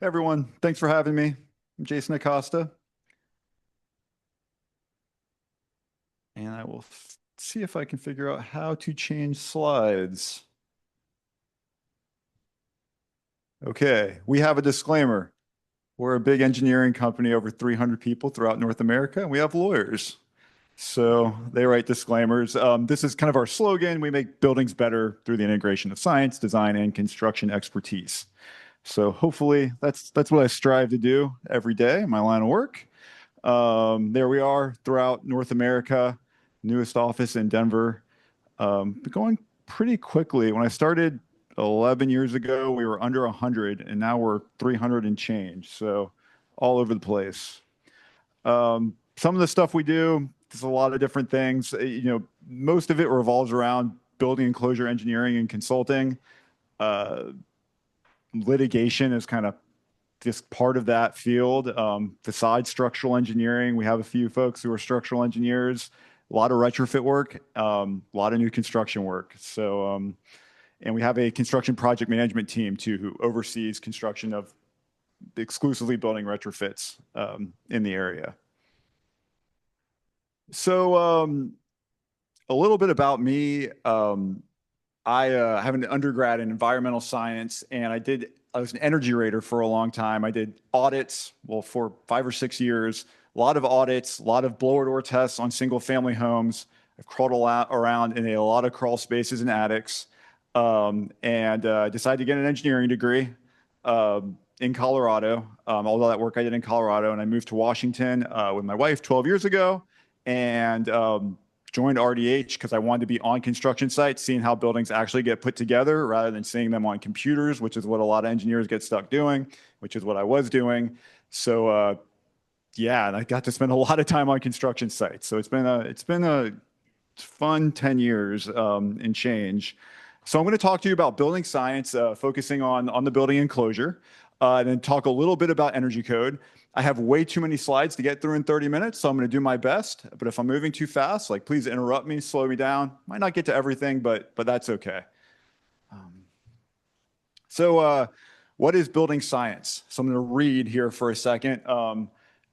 Hey everyone, thanks for having me. I'm Jason Acosta, and I will see if I can figure out how to change slides. Okay, we have a disclaimer. We're a big engineering company, over 300 people throughout North America, and we have lawyers. So they write disclaimers. This is kind of our slogan. We make buildings better through the integration of science, design, and construction expertise. So hopefully that's what I strive to do every day in my line of work. There we are throughout North America, newest office in Denver. But going pretty quickly. When I started 11 years ago, we were under 100, and now we're 300 and change. So all over the place. Some of the stuff we do, there's a lot of different things. Most of it revolves around building enclosure engineering and consulting. Uh, Litigation is kind of just part of that field. Besides structural engineering, we have a few folks who are structural engineers, a lot of retrofit work, a lot of new construction work. And we have a construction project management team too, who oversees construction of exclusively building retrofits in the area. So, a little bit about me. I have an undergrad in environmental science, and I was an energy rater for a long time. I did audits, well, for 5 or 6 years, a lot of audits, a lot of blower door tests on single family homes. I've crawled a lot around in a lot of crawl spaces and attics, and decided to get an engineering degree in Colorado. All that work I did in Colorado, and I moved to Washington with my wife 12 years ago, and joined RDH because I wanted to be on construction sites, seeing how buildings actually get put together rather than seeing them on computers, which is what a lot of engineers get stuck doing, which is what I was doing. So yeah, and I got to spend a lot of time on construction sites. So it's been a fun 10 years and change. So I'm going to talk to you about building science, focusing on the building enclosure, and then talk a little bit about energy code. I have way too many slides to get through in 30 minutes, so I'm going to do my best. But if I'm moving too fast, like please interrupt me, slow me down. Might not get to everything, but that's okay. Um, so, what is building science? So I'm going to read here for a second,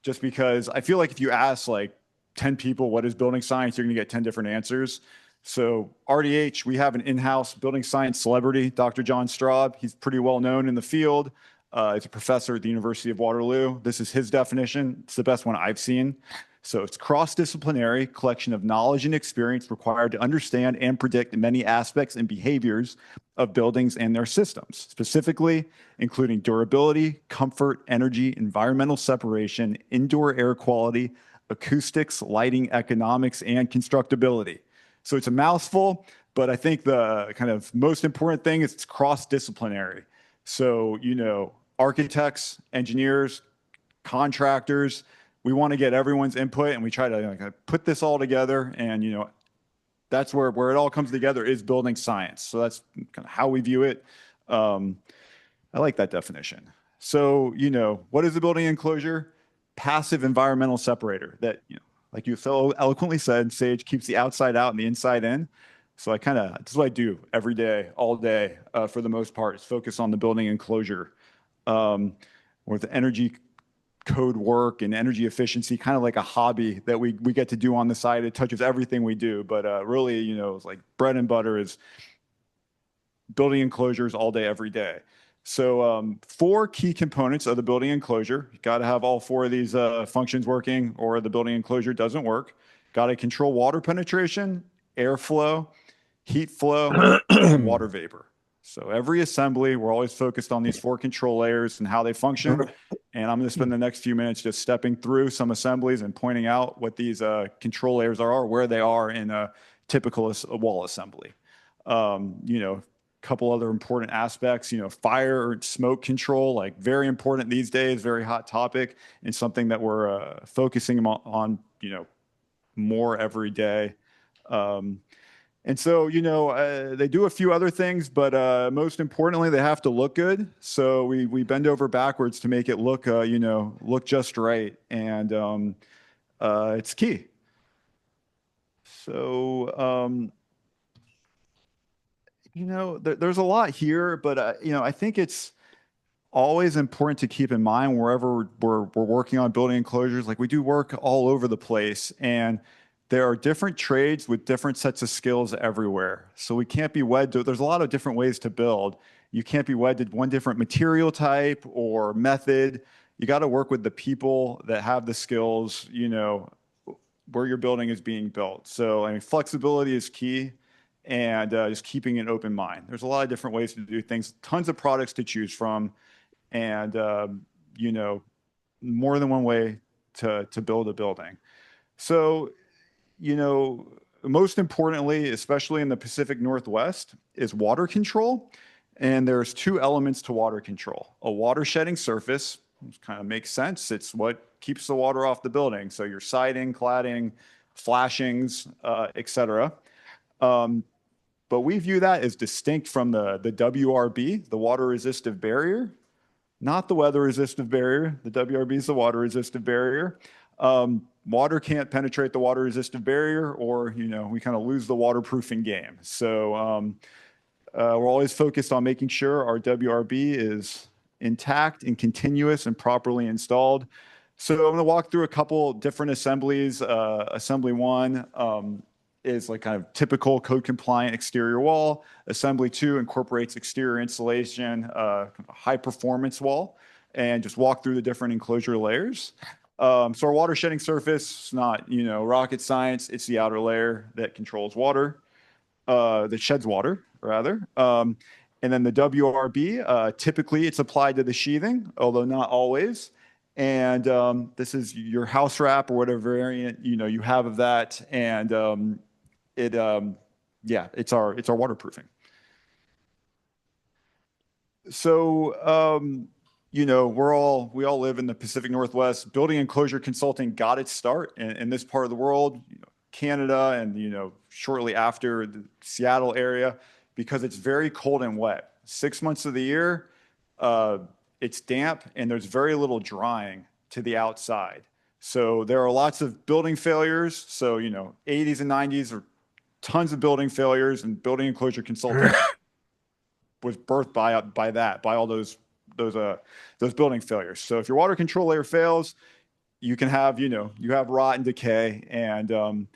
just because I feel like if you ask like 10 people what is building science, you're going to get 10 different answers. So RDH, we have an in-house building science celebrity, Dr. John Straub. He's pretty well known in the field. He's a professor at the University of Waterloo. This is his definition. It's the best one I've seen. So it's cross-disciplinary collection of knowledge and experience required to understand and predict many aspects and behaviors of buildings and their systems, specifically including durability, comfort, energy, environmental separation, indoor air quality, acoustics, lighting, economics, and constructability. So it's a mouthful, but I think the kind of most important thing is it's cross-disciplinary. So, architects, engineers, contractors, we want to get everyone's input and we try to put this all together. And, that's where it all comes together is building science. So that's kind of how we view it. Um, I like that definition. So, what is a building enclosure? Passive environmental separator that, like you so eloquently said, Sage keeps the outside out and the inside in. So that's what I do every day, all day, for the most part, is focus on the building enclosure. With energy code work and energy efficiency, kind of like a hobby that we get to do on the side. It touches everything we do, but really, it's like bread and butter is building enclosures all day, every day. So four key components of the building enclosure. You got to have all four of these functions working, or the building enclosure doesn't work. Got to control water penetration, airflow, heat flow, and water vapor. So every assembly, we're always focused on these four control layers and how they function. And I'm going to spend the next few minutes just stepping through some assemblies and pointing out what these control layers are, where they are in a typical wall assembly. Couple other important aspects, fire or smoke control, like very important these days, very hot topic, and something that we're focusing on, more every day. And so, they do a few other things, but most importantly, they have to look good. So we bend over backwards to make it look, look just right, and it's key. So, there's a lot here, but I think it's always important to keep in mind wherever we're working on building enclosures. Like we do work all over the place, and there are different trades with different sets of skills everywhere. So we can't be wed to, there's a lot of different ways to build. You can't be wed to one different material type or method. You got to work with the people that have the skills, where your building is being built. So, I mean, flexibility is key and just keeping an open mind. There's a lot of different ways to do things, tons of products to choose from, and you know, more than one way to build a building. So, you know, most importantly, especially in the Pacific Northwest, is water control. And there's two elements to water control: a water shedding surface, which kind of makes sense. It's what keeps the water off the building. So your siding, cladding, flashings, etc. Um, but we view that as distinct from the WRB, the water resistive barrier, not the weather resistive barrier. The WRB is the water resistive barrier. Water can't penetrate the water resistive barrier, or we kind of lose the waterproofing game. So we're always focused on making sure our WRB is intact and continuous and properly installed. So I'm going to walk through a couple different assemblies. Assembly one is like kind of typical code compliant exterior wall. Assembly two incorporates exterior insulation, high performance wall, and just walk through the different enclosure layers. So our water shedding surface is not, rocket science. It's the outer layer that controls water, that sheds water rather. And then the WRB, typically it's applied to the sheathing, although not always. And this is your house wrap or whatever variant you have of that, and it yeah, it's our waterproofing. So we all live in the Pacific Northwest. Building enclosure consulting got its start in this part of the world, Canada, and shortly after the Seattle area, because it's very cold and wet. 6 months of the year, it's damp and there's very little drying to the outside. So there are lots of building failures. So 80s and 90s are tons of building failures, and building enclosure consulting was birthed by all those building failures. So if your water control layer fails, you can have you have rot and decay, and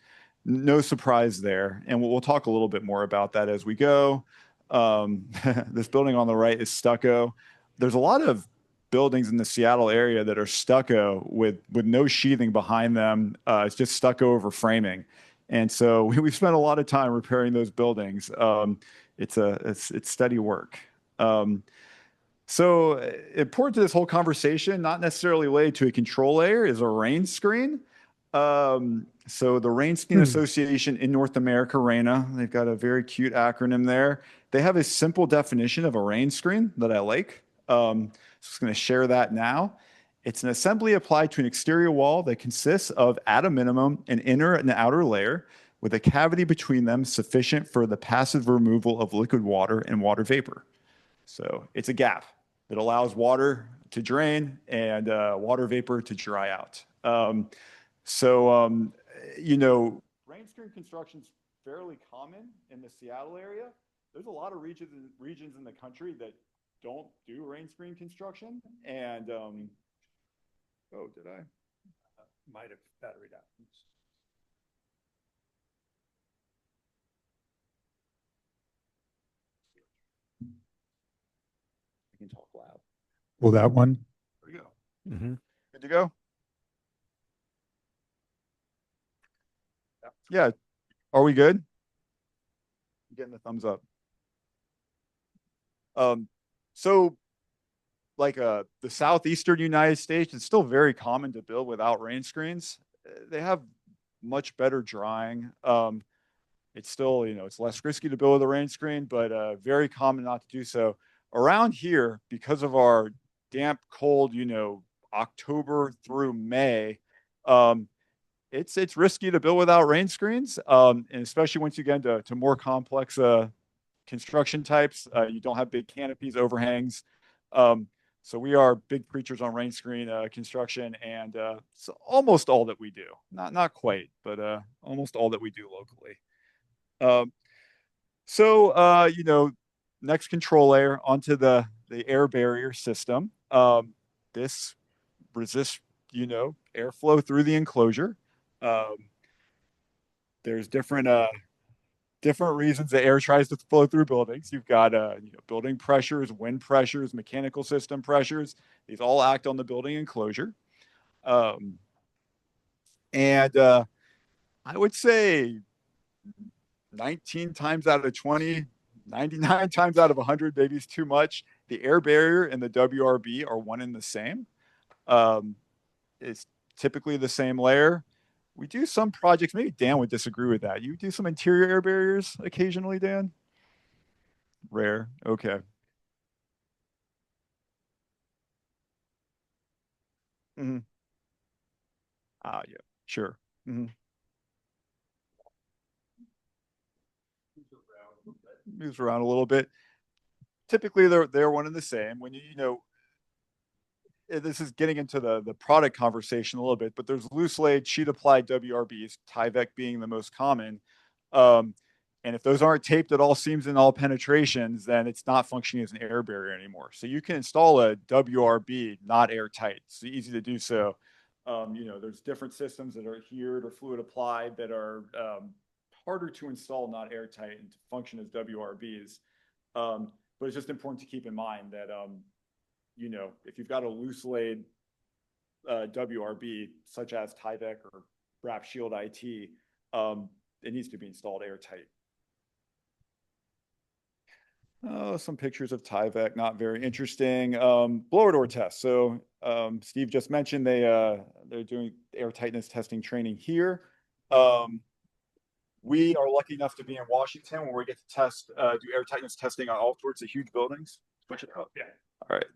no surprise there. And we'll talk a little bit more about that as we go. This building on the right is stucco. There's a lot of buildings in the Seattle area that are stucco with no sheathing behind them. It's just stucco over framing. And so we've spent a lot of time repairing those buildings. It's steady work. So important to this whole conversation, not necessarily related to a control layer, is a rain screen. So the Rain Screen Association in North America, RAINA, they've got a very cute acronym there. They have a simple definition of a rain screen that I like. So I'm just going to share that now. It's an assembly applied to an exterior wall that consists of, at a minimum, an inner and outer layer with a cavity between them sufficient for the passive removal of liquid water and water vapor. So it's a gap that allows water to drain and water vapor to dry out. Rain screen construction is fairly common in the Seattle area. There's a lot of regions in the country that don't do rain screen construction. And oh, did I? Might have battery down. I can talk loud. Well, that one. There we go. Good to go. Yeah. Are we good? I'm getting the thumbs up. So like the southeastern United States, it's still very common to build without rain screens. They have much better drying. It's still, it's less risky to build with a rain screen, but very common not to do so. Around here, because of our damp, cold, October through May, it's risky to build without rain screens, and especially once you get into more complex construction types. You don't have big canopies, overhangs. So we are big preachers on rain screen construction, and it's almost all that we do. Not quite, but almost all that we do locally. So next control layer onto the the air barrier system. This resists, airflow through the enclosure. Um, there's different reasons the air tries to flow through buildings. You've got building pressures, wind pressures, mechanical system pressures. These all act on the building enclosure. Um, and I would say 19 times out of 20, 99 times out of 100, maybe it's too much. The air barrier and the WRB are one and the same. Um, it's typically the same layer. We do some projects, maybe Dan would disagree with that. You do some interior air barriers occasionally, Dan? Rare. Okay. Hmm. Ah, yeah, sure. Hmm. Moves around a little bit. Typically, they're one and the same. When this is getting into the product conversation a little bit, but there's loose laid sheet applied WRBs, Tyvek being the most common. Um, and if those aren't taped at all seams and all penetrations, then it's not functioning as an air barrier anymore. So you can install a WRB not airtight. It's easy to do so. There's different systems that are adhered or fluid applied that are harder to install, not airtight, and to function as WRBs. But it's just important to keep in mind that if you've got a loose laid WRB, such as Tyvek or Wrap Shield IT, it needs to be installed airtight. Oh, some pictures of Tyvek, not very interesting. Blower door test. So Steve just mentioned they're doing air tightness testing training here. We are lucky enough to be in Washington where we get to do air tightness testing on all sorts of huge buildings. Switch it up. Yeah. All right.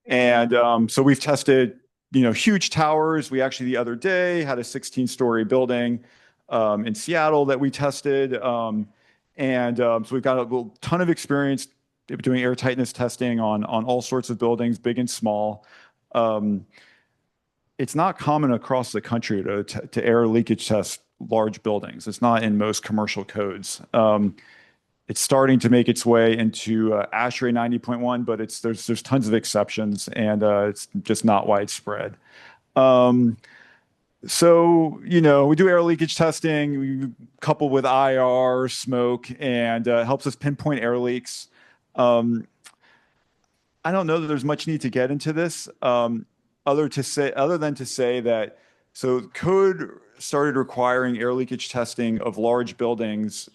And so we've tested, huge towers. We actually the other day had a 16-story building in Seattle that we tested. So we've got a ton of experience doing air tightness testing on all sorts of buildings, big and small. It's not common across the country to air leakage test large buildings. It's not in most commercial codes. It's starting to make its way into ASHRAE 90.1, but there's tons of exceptions, and it's just not widespread. We do air leakage testing, we couple with IR, smoke, and helps us pinpoint air leaks. I don't know that there's much need to get into this, other than to say that code started requiring air leakage testing of large buildings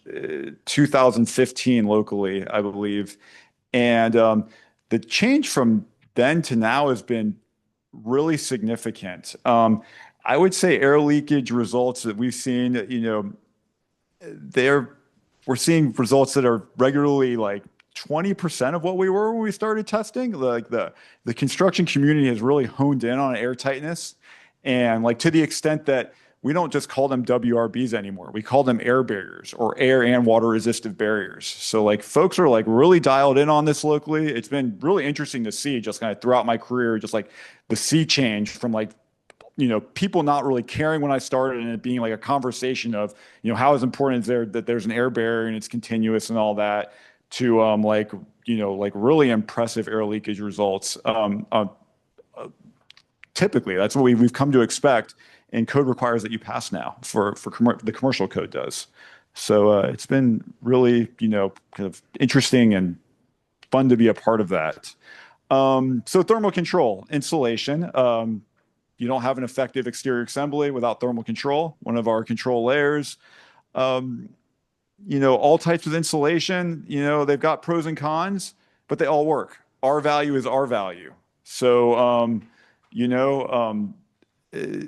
2015 locally, I believe. And the change from then to now has been really significant. I would say air leakage results that we've seen, we're seeing results that are regularly like 20% of what we were when we started testing. Like the construction community has really honed in on air tightness, and like to the extent that we don't just call them WRBs anymore. We call them air barriers or air and water resistive barriers. So like folks are like really dialed in on this locally. It's been really interesting to see just kind of throughout my career, just like the sea change from like people not really caring when I started and it being like a conversation of, how is important is there that there's an air barrier and it's continuous and all that to like really impressive air leakage results. Typically, that's what we've come to expect, and code requires that you pass now the commercial code does. So it's been really, kind of interesting and fun to be a part of that. So thermal control, insulation. You don't have an effective exterior assembly without thermal control, one of our control layers. All types of insulation, they've got pros and cons, but they all work. Our value is our value. So, you know, um, eh,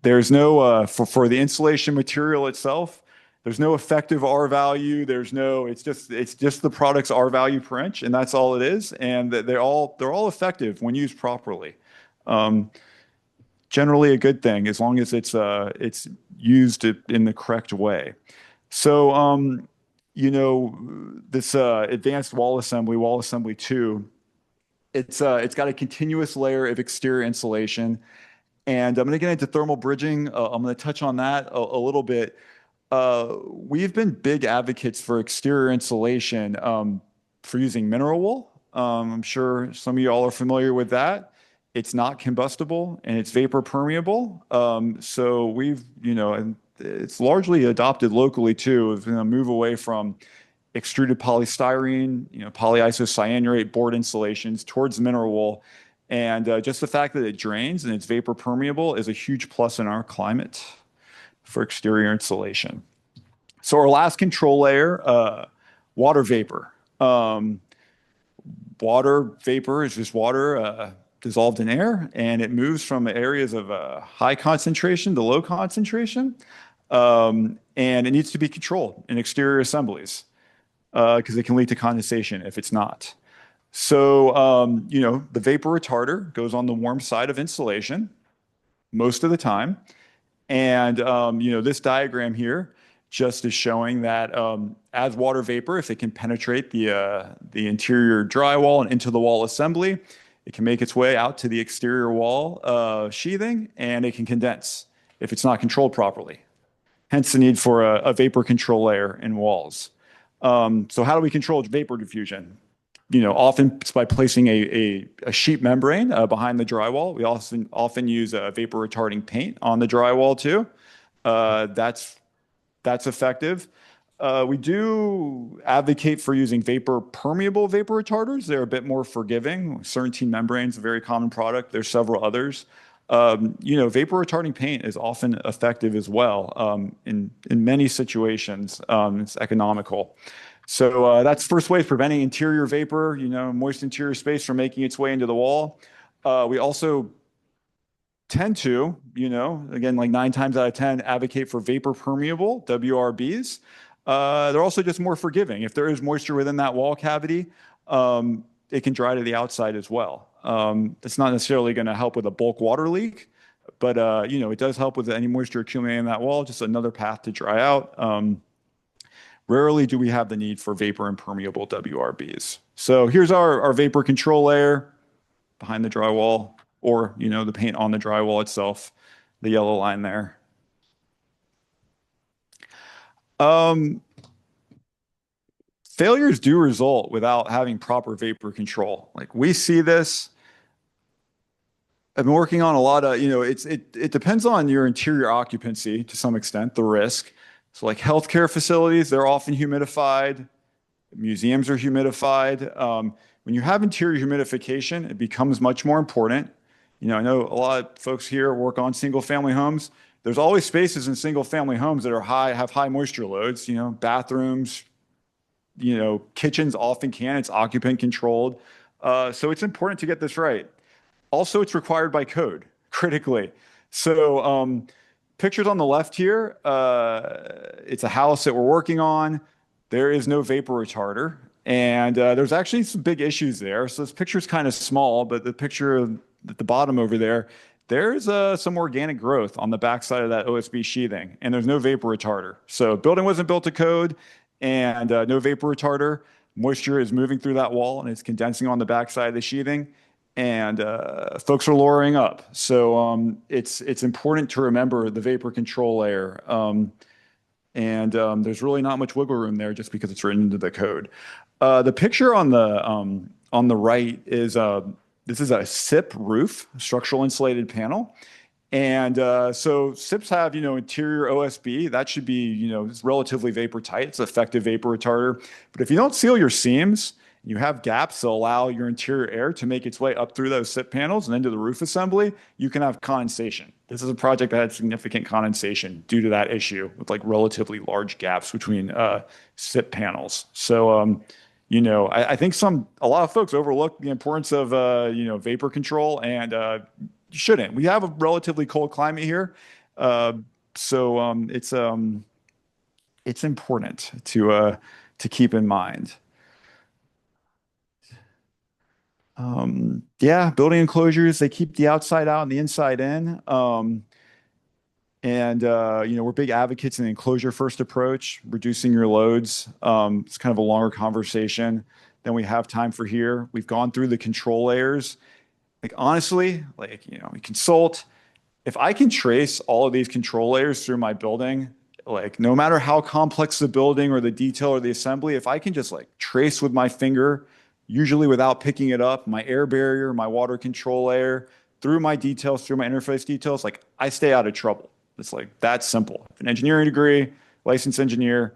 there's no, for the insulation material itself, there's no effective R value. It's just the product's R value per inch, and that's all it is. And they're all effective when used properly. Um, Generally a good thing as long as it's used in the correct way. So, this advanced wall assembly 2, it's got a continuous layer of exterior insulation, and I'm going to get into thermal bridging. I'm going to touch on that a little bit. We've been big advocates for exterior insulation for using mineral wool. I'm sure some of y'all are familiar with that. It's not combustible and it's vapor permeable. So and it's largely adopted locally too. It's going to move away from extruded polystyrene, polyisocyanurate board insulations towards mineral wool. And just the fact that it drains and it's vapor permeable is a huge plus in our climate for exterior insulation. So our last control layer, water vapor. Um, Water vapor is just water dissolved in air, and it moves from areas of high concentration to low concentration. And it needs to be controlled in exterior assemblies because it can lead to condensation if it's not. So, the vapor retarder goes on the warm side of insulation most of the time. And this diagram here just is showing that as water vapor, if it can penetrate the interior drywall and into the wall assembly, it can make its way out to the exterior wall sheathing, and it can condense if it's not controlled properly. Hence the need for a vapor control layer in walls. So how do we control vapor diffusion? Often it's by placing a sheet membrane behind the drywall. We often use a vapor retarding paint on the drywall too. That's effective. We do advocate for using vapor permeable vapor retarders. They're a bit more forgiving. Serpentine membrane is a very common product. There's several others. Vapor retarding paint is often effective as well. In many situations, it's economical. So that's first way of preventing interior vapor, moist interior space from making its way into the wall. We also tend to, again, like 9 times out of 10, advocate for vapor permeable WRBs. They're also just more forgiving. If there is moisture within that wall cavity, it can dry to the outside as well. It's not necessarily going to help with a bulk water leak, but it does help with any moisture accumulating in that wall, just another path to dry out. Rarely do we have the need for vapor impermeable WRBs. So here's our vapor control layer behind the drywall, or the paint on the drywall itself, the yellow line there. Failures do result without having proper vapor control. Like we see this. I've been working on a lot of, it depends on your interior occupancy to some extent, the risk. So like healthcare facilities, they're often humidified. Museums are humidified. When you have interior humidification, it becomes much more important. I know a lot of folks here work on single family homes. There's always spaces in single family homes that have high moisture loads, bathrooms, kitchens often can, it's occupant controlled. So it's important to get this right. Also, it's required by code critically. So pictures on the left here, it's a house that we're working on. There is no vapor retarder. And there's actually some big issues there. So this picture is kind of small, but the picture at the bottom over there's some organic growth on the backside of that OSB sheathing, and there's no vapor retarder. So building wasn't built to code, and no vapor retarder. Moisture is moving through that wall, and it's condensing on the backside of the sheathing, and folks are lowering up. So it's important to remember the vapor control layer. And there's really not much wiggle room there just because it's written into the code. The picture on the right is this is a SIP roof, structural insulated panel. And so SIPs have, interior OSB. That should be, it's relatively vapor tight. It's an effective vapor retarder. But if you don't seal your seams, you have gaps that allow your interior air to make its way up through those SIP panels and into the roof assembly, you can have condensation. This is a project that had significant condensation due to that issue with like relatively large gaps between SIP panels. So, I think a lot of folks overlook the importance of, vapor control, and you shouldn't. We have a relatively cold climate here. So it's important to keep in mind. Building enclosures, they keep the outside out and the inside in. We're big advocates in the enclosure first approach, reducing your loads. It's kind of a longer conversation than we have time for here. We've gone through the control layers. Like honestly, we consult. If I can trace all of these control layers through my building, like no matter how complex the building or the detail or the assembly, if I can just like trace with my finger usually without picking it up, my air barrier, my water control layer, through my details, through my interface details, like I stay out of trouble. It's like that simple. An engineering degree, licensed engineer,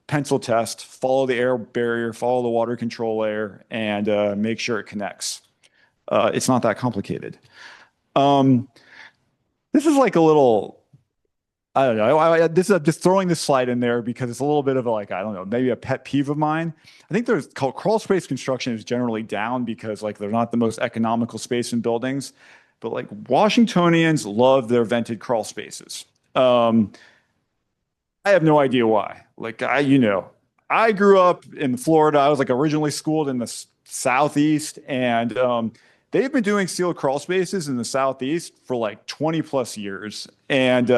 pencil test, follow the air barrier, follow the water control layer, and make sure it connects. It's not that complicated. Um, this is like a little, I don't know. I'm just throwing this slide in there because it's a little bit of a, like, I don't know, maybe a pet peeve of mine. I think there's crawl space construction is generally down because like they're not the most economical space in buildings, but like Washingtonians love their vented crawl spaces. Um, I have no idea why. Like I grew up in Florida. I was like originally schooled in the Southeast, and they've been doing sealed crawl spaces in the Southeast for like 20 plus years. And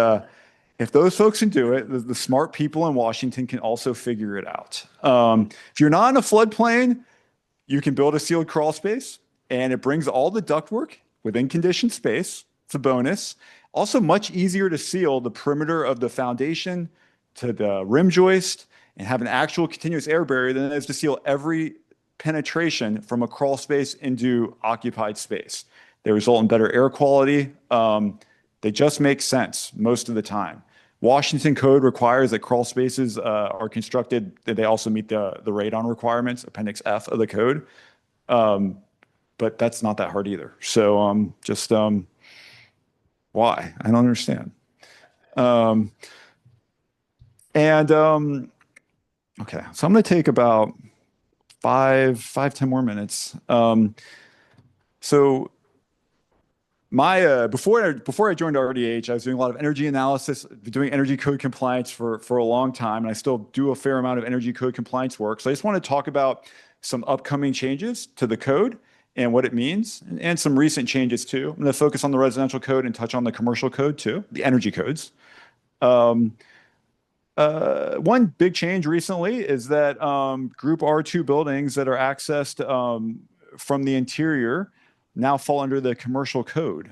if those folks can do it, the smart people in Washington can also figure it out. If you're not in a floodplain, you can build a sealed crawl space, and it brings all the ductwork within conditioned space. It's a bonus. Also, much easier to seal the perimeter of the foundation to the rim joist and have an actual continuous air barrier than it is to seal every penetration from a crawl space into occupied space. They result in better air quality. They just make sense most of the time. Washington code requires that crawl spaces are constructed, that they also meet the radon requirements, Appendix F of the code. But that's not that hard either. So why? I don't understand. Um, okay, so I'm going to take about 10 more minutes. So my before I joined RDH, I was doing a lot of energy analysis, doing energy code compliance for a long time, and I still do a fair amount of energy code compliance work. So I just want to talk about some upcoming changes to the code and what it means, and some recent changes too. I'm going to focus on the residential code and touch on the commercial code too, the energy codes. Um, one big change recently is that Group R2 buildings that are accessed from the interior now fall under the commercial code.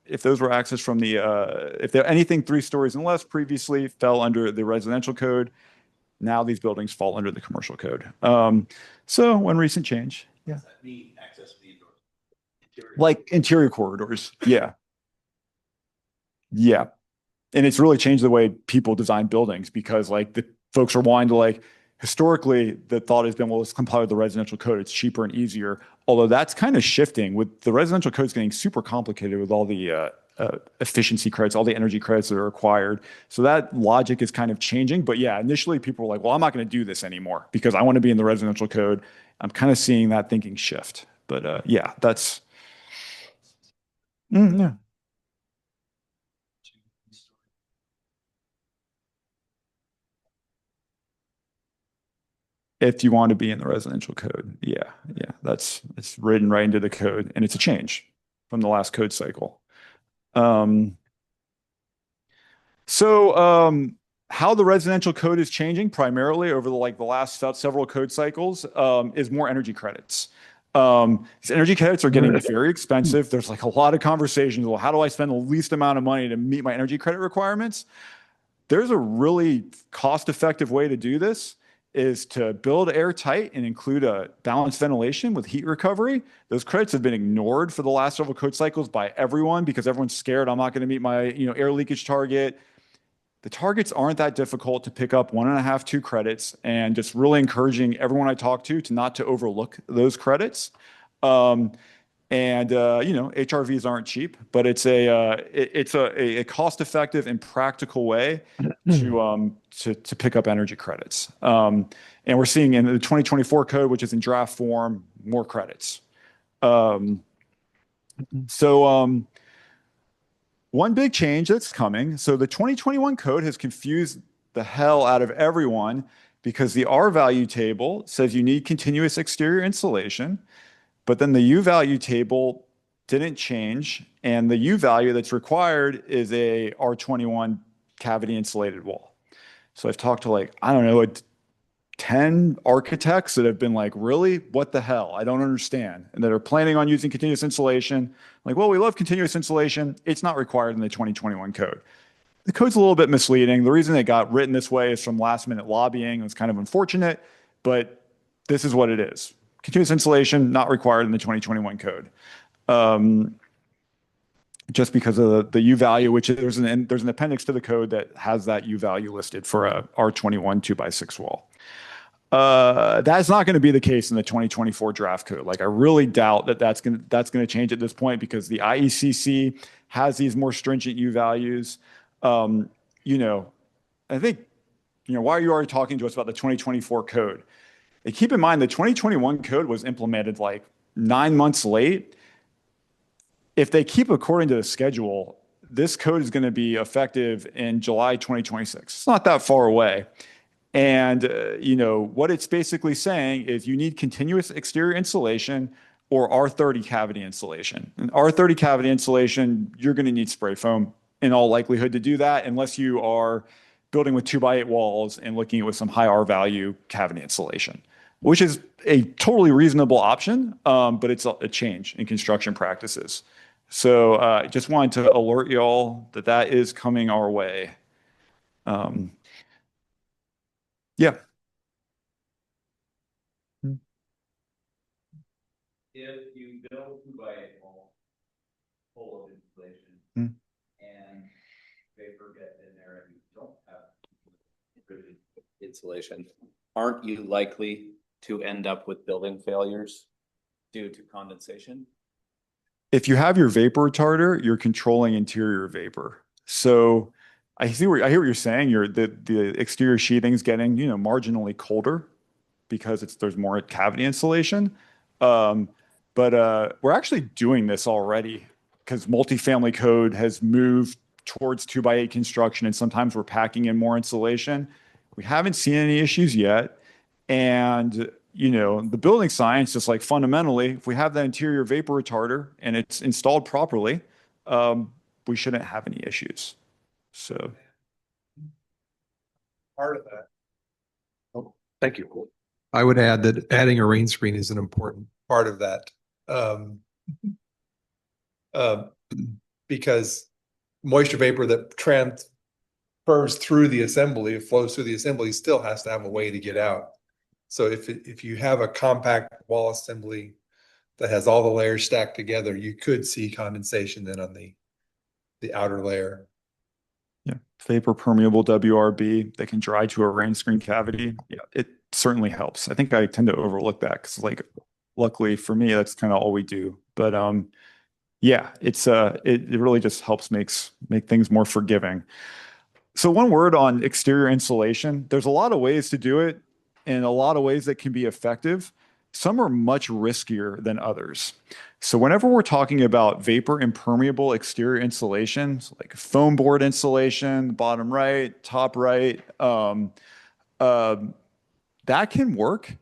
If those were accessed from the, if they're anything 3 stories and less previously fell under the residential code, now these buildings fall under the commercial code. So one recent change. Yeah. The access to the interior. Like interior corridors. Yeah. Yeah. And it's really changed the way people design buildings because like the folks are wanting to like historically the thought has been, well, let's comply with the residential code. It's cheaper and easier. Although that's kind of shifting with the residential codes getting super complicated with all the efficiency credits, all the energy credits that are required. So that logic is kind of changing. But yeah, initially people were like, well, I'm not going to do this anymore because I want to be in the residential code. I'm kind of seeing that thinking shift. But yeah, that's yeah. If you want to be in the residential code. Yeah, yeah, it's written right into the code, and it's a change from the last code cycle. Um, so how the residential code is changing primarily over the last several code cycles is more energy credits. These energy credits are getting very expensive. There's like a lot of conversations. Well, how do I spend the least amount of money to meet my energy credit requirements? There's a really cost-effective way to do this is to build airtight and include a balanced ventilation with heat recovery. Those credits have been ignored for the last several code cycles by everyone because everyone's scared I'm not going to meet my air leakage target. The targets aren't that difficult to pick up 1.5, 2 credits, and just really encouraging everyone I talk to not to overlook those credits. And HRVs aren't cheap, but it's a cost-effective and practical way to pick up energy credits. And we're seeing in the 2024 code, which is in draft form, more credits. So one big change that's coming. So the 2021 code has confused the hell out of everyone because the R value table says you need continuous exterior insulation. But then the U value table didn't change, and the U value that's required is a R21 cavity insulated wall. So I've talked to like, I don't know, 10 architects that have been like, really? What the hell? I don't understand. And that are planning on using continuous insulation. Like, well, we love continuous insulation. It's not required in the 2021 code. The code's a little bit misleading. The reason it got written this way is from last minute lobbying. It was kind of unfortunate, but this is what it is. continuous insulation not required in the 2021 code. Just because of the U value, which there's an appendix to the code that has that U value listed for a R21 2x6 wall. That's not going to be the case in the 2024 draft code. Like I really doubt that that's going to change at this point because the IECC has these more stringent U values. You know, I think, you know, why are you already talking to us about the 2024 code? And keep in mind the 2021 code was implemented like 9 months late. If they keep according to the schedule, this code is going to be effective in July 2026. It's not that far away. And, you know, what it's basically saying is you need continuous exterior insulation or R30 cavity insulation. And R30 cavity insulation, you're going to need spray foam in all likelihood to do that, unless you are building with 2x8 walls and looking at with some high R value cavity insulation, which is a totally reasonable option, but it's a change in construction practices. So just wanted to alert y'all that that is coming our way. Yeah. If you build 2x8 wall full of insulation and vapor gets in there and you don't have good insulation, aren't you likely to end up with building failures due to condensation? If you have your vapor retarder, you're controlling interior vapor. So I hear what you're saying. The exterior sheathing is getting, you know, marginally colder because there's more cavity insulation. But we're actually doing this already because multifamily code has moved towards 2x8 construction, and sometimes we're packing in more insulation. We haven't seen any issues yet. And, you know, the building science, just like fundamentally, if we have that interior vapor retarder and it's installed properly, we shouldn't have any issues. So part of that. Oh, thank you. I would add that adding a rain screen is an important part of that. Because moisture vapor that transfers through the assembly, it flows through the assembly, still has to have a way to get out. So if you have a compact wall assembly that has all the layers stacked together, you could see condensation then on the outer layer. yeah, vapor permeable WRB that can dry to a rain screen cavity. Yeah, it certainly helps. I think I tend to overlook that because, like, luckily for me, that's kind of all we do. But yeah, it really just helps make things more forgiving. So one word on exterior insulation. There's a lot of ways to do it and a lot of ways that can be effective. Some are much riskier than others. So whenever we're talking about vapor impermeable exterior insulation, so like foam board insulation, bottom right, top right, that can work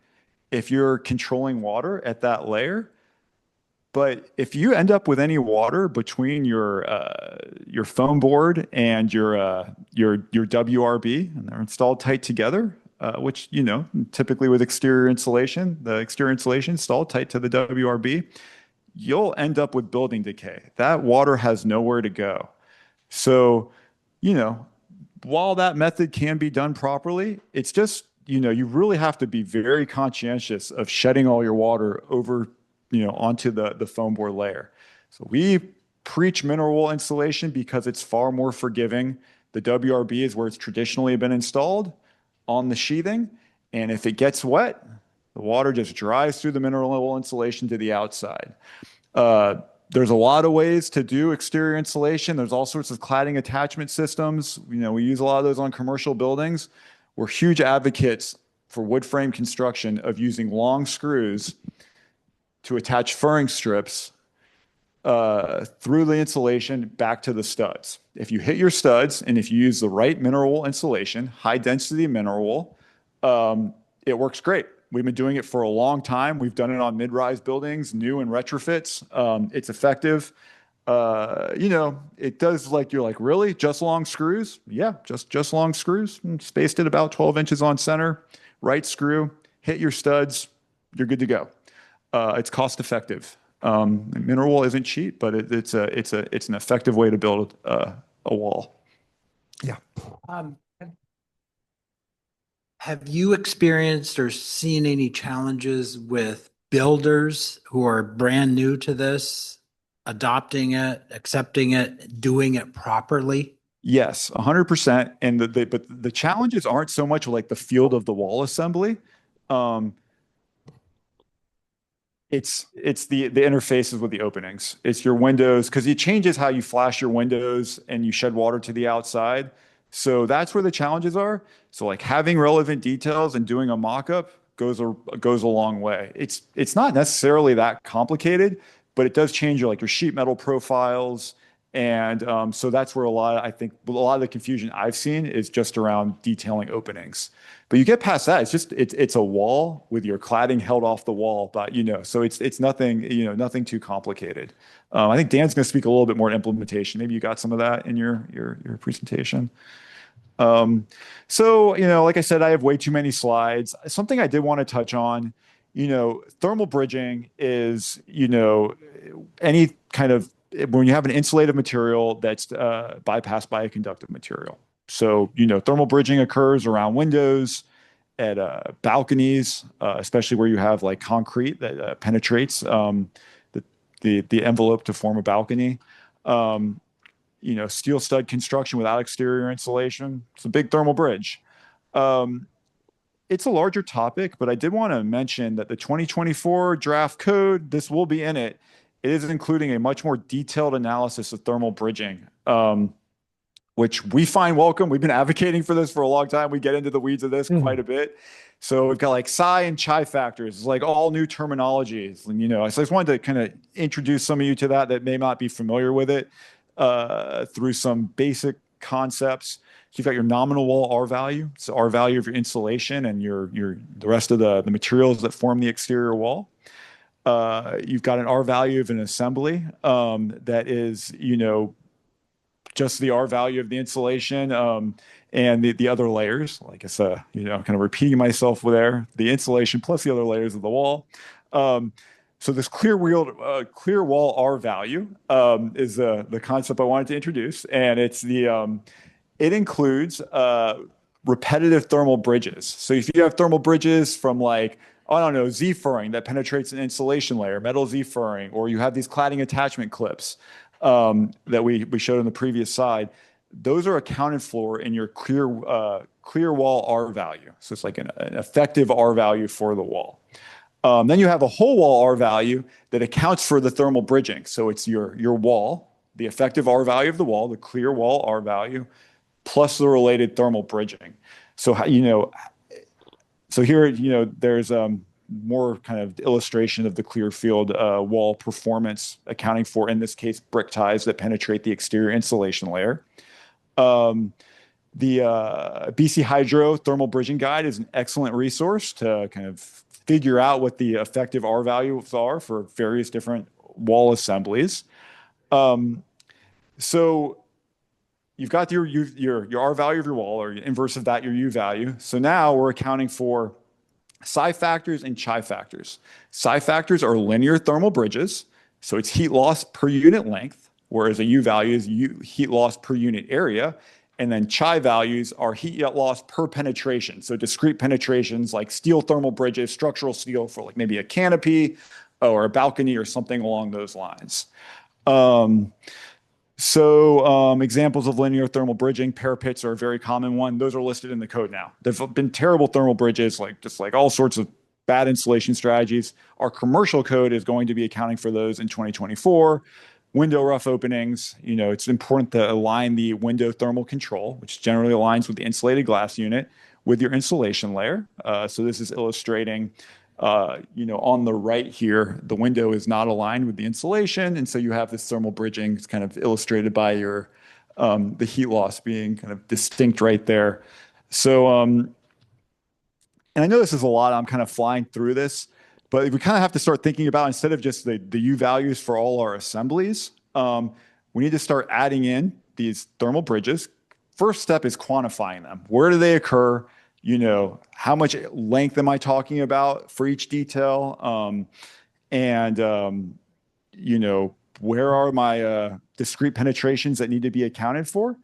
if you're controlling water at that layer. But if you end up with any water between your foam board and your WRB, and they're installed tight together, which, you know, typically with exterior insulation, the exterior insulation installed tight to the WRB, you'll end up with building decay. That water has nowhere to go. So, you know, while that method can be done properly, it's just, you know, you really have to be very conscientious of shedding all your water over, you know, onto the foam board layer. So we preach mineral wool insulation because it's far more forgiving. The WRB is where it's traditionally been installed on the sheathing. And if it gets wet, the water just dries through the mineral wool insulation to the outside. There's a lot of ways to do exterior insulation. There's all sorts of cladding attachment systems. You know, we use a lot of those on commercial buildings. We're huge advocates for wood frame construction of using long screws to attach furring strips through the insulation back to the studs. If you hit your studs and if you use the right mineral wool insulation, high density mineral wool, it works great. We've been doing it for a long time. We've done it on mid-rise buildings, new and retrofits. It's effective. You know, it does, like, you're like, really? Just long screws? Yeah, just long screws. Spaced at about 12 inches on center, right screw, hit your studs, you're good to go. It's cost effective. Mineral wool isn't cheap, but it's an effective way to build a wall. Yeah. Have you experienced or seen any challenges with builders who are brand new to this adopting it, accepting it, doing it properly? Yes, 100%. And but the challenges aren't so much like the field of the wall assembly. Um, it's the interfaces with the openings. It's your windows because it changes how you flash your windows and you shed water to the outside. So that's where the challenges are. So like having relevant details and doing a mock-up goes a long way. It's not necessarily that complicated, but it does change your sheet metal profiles. And so that's where I think a lot of the confusion I've seen is just around detailing openings. But you get past that, it's a wall with your cladding held off the wall, but so it's nothing, nothing too complicated. I think Dan's going to speak a little bit more implementation. Maybe you got some of that in your presentation. So, like I said, I have way too many slides. Something I did want to touch on, thermal bridging is, any kind of when you have an insulative material that's bypassed by a conductive material. So, thermal bridging occurs around windows, at balconies, especially where you have like concrete that penetrates the envelope to form a balcony. Steel stud construction without exterior insulation. It's a big thermal bridge. It's a larger topic, but I did want to mention that the 2024 draft code, this will be in it. It is including a much more detailed analysis of thermal bridging, which we find welcome. We've been advocating for this for a long time. We get into the weeds of this quite a bit. So we've got like psi and chi factors. It's like all new terminologies. And, so I just wanted to kind of introduce some of you to that may not be familiar with it through some basic concepts. So you've got your nominal wall R value. So R value of your insulation and the rest of the materials that form the exterior wall. You've got an R value of an assembly that is, just the R value of the insulation and the other layers. Like it's kind of repeating myself there, the insulation plus the other layers of the wall. So this clear wall R value is the concept I wanted to introduce, and it includes repetitive thermal bridges. So if you have thermal bridges from Z-furring that penetrates an insulation layer, metal Z-furring, or you have these cladding attachment clips that we showed on the previous slide, those are accounted for in your clear wall R value. So it's like an effective R value for the wall. Then you have a whole wall R value that accounts for the thermal bridging. So it's your wall, the effective R value of the wall, the clear wall R value, plus the related thermal bridging. So so here there's more kind of illustration of the clear field wall performance, accounting for, in this case, brick ties that penetrate the exterior insulation layer. The BC Hydro Thermal Bridging Guide is an excellent resource to kind of figure out what the effective R values are for various different wall assemblies. So you've got your R value of your wall, or inverse of that, your U value. So now we're accounting for psi factors and chi factors. Psi factors are linear thermal bridges, so it's heat loss per unit length, whereas a U value is heat loss per unit area. And then chi values are heat loss per penetration. So discrete penetrations like steel thermal bridges, structural steel for like maybe a canopy or a balcony or something along those lines. Examples of linear thermal bridging, parapets are a very common one. Those are listed in the code now. There've been terrible thermal bridges, just all sorts of bad insulation strategies. Our commercial code is going to be accounting for those in 2024. Window rough openings, it's important to align the window thermal control, which generally aligns with the insulated glass unit, with your insulation layer. So this is illustrating, on the right here, the window is not aligned with the insulation. And so you have this thermal bridging. It's kind of illustrated by the heat loss being kind of distinct right there. So, and I know this is a lot. I'm kind of flying through this, but we kind of have to start thinking about, instead of just the U values for all our assemblies, we need to start adding in these thermal bridges. First step is quantifying them. Where do they occur? How much length am I talking about for each detail? Where are my discrete penetrations that need to be accounted for?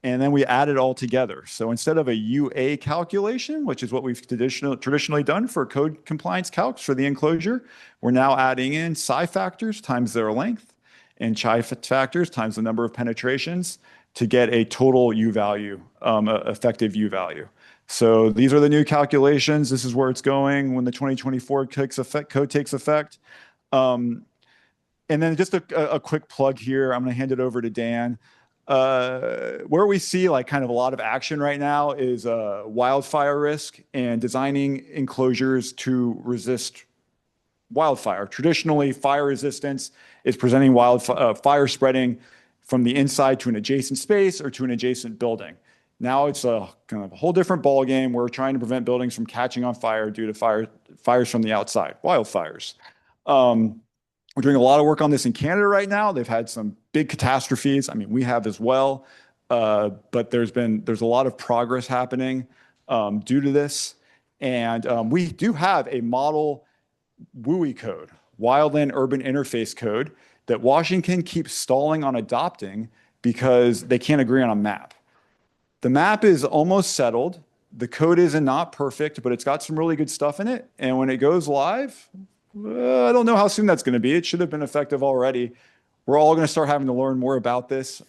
and then we add it all together. So instead of a UA calculation, which is what we've traditionally done for code compliance calcs for the enclosure, we're now adding in psi factors times their length and chi factors times the number of penetrations to get a total U value, effective U value. So these are the new calculations. This is where it's going when the 2024 code takes effect. And then just a quick plug here. I'm going to hand it over to Dan. Where we see like kind of a lot of action right now is wildfire risk and designing enclosures to resist wildfire. Traditionally, fire resistance is presenting fire spreading from the inside to an adjacent space or to an adjacent building. Now it's a kind of a whole different ballgame. We're trying to prevent buildings from catching on fire due to fires from the outside, wildfires. We're doing a lot of work on this in Canada right now. They've had some big catastrophes. I mean, we have as well. But there's a lot of progress happening due to this. And we do have a model WUI code, Wildland Urban Interface Code, that Washington keeps stalling on adopting because they can't agree on a map. The map is almost settled. The code isn't not perfect, but it's got some really good stuff in it. And when it goes live, I don't know how soon that's going to be. It should have been effective already. We're all going to start having to learn more about this.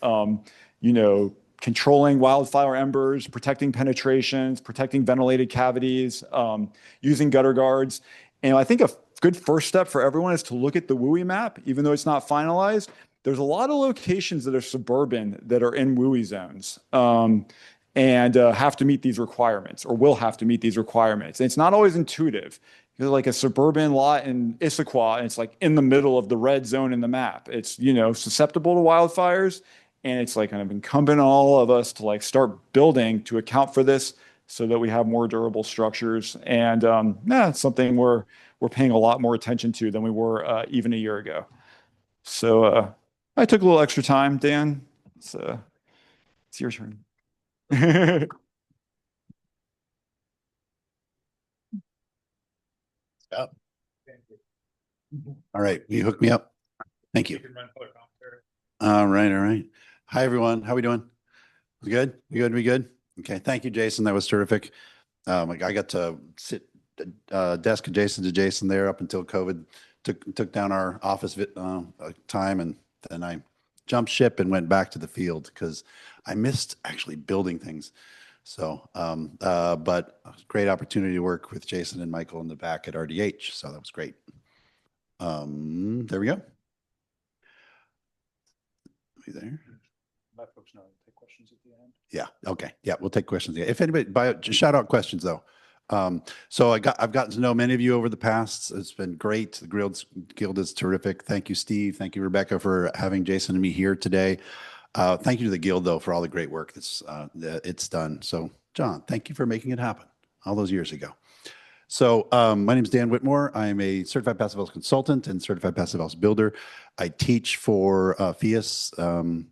Controlling wildfire embers, protecting penetrations, protecting ventilated cavities, using gutter guards. And I think a good first step for everyone is to look at the WUI map, even though it's not finalized. There's a lot of locations that are suburban that are in WUI zones and have to meet these requirements or will have to meet these requirements. And it's not always intuitive. You're like a suburban lot in Issaquah, and it's like in the middle of the red zone in the map. It's, susceptible to wildfires. And it's like kind of incumbent on all of us to like start building to account for this so that we have more durable structures. And it's something we're paying a lot more attention to than we were even a year ago. So I took a little extra time, Dan. It's your turn. All right, you hooked me up. Thank you. All right. Hi, everyone. How we doing? We good? We good? Okay. Thank you, Jason. That was terrific. I got to sit desk adjacent to Jason there up until COVID took down our office time, and then I jumped ship and went back to the field because I missed actually building things. So, but great opportunity to work with Jason and Michael in the back at RDH. So that was great. There we go. Are you there? Let folks know to take questions at the end. Yeah. Okay. Yeah, we'll take questions. Yeah. If anybody, just shout out questions though. So I've gotten to know many of you over the past. It's been great. The Guild is terrific. Thank you, Steve. Thank you, Rebecca, for having Jason and me here today. Thank you to the Guild though for all the great work that's it's done. So John, thank you for making it happen all those years ago. So my name is Dan Whitmore. I'm a certified passive house consultant and certified passive house builder. I teach for FIAS,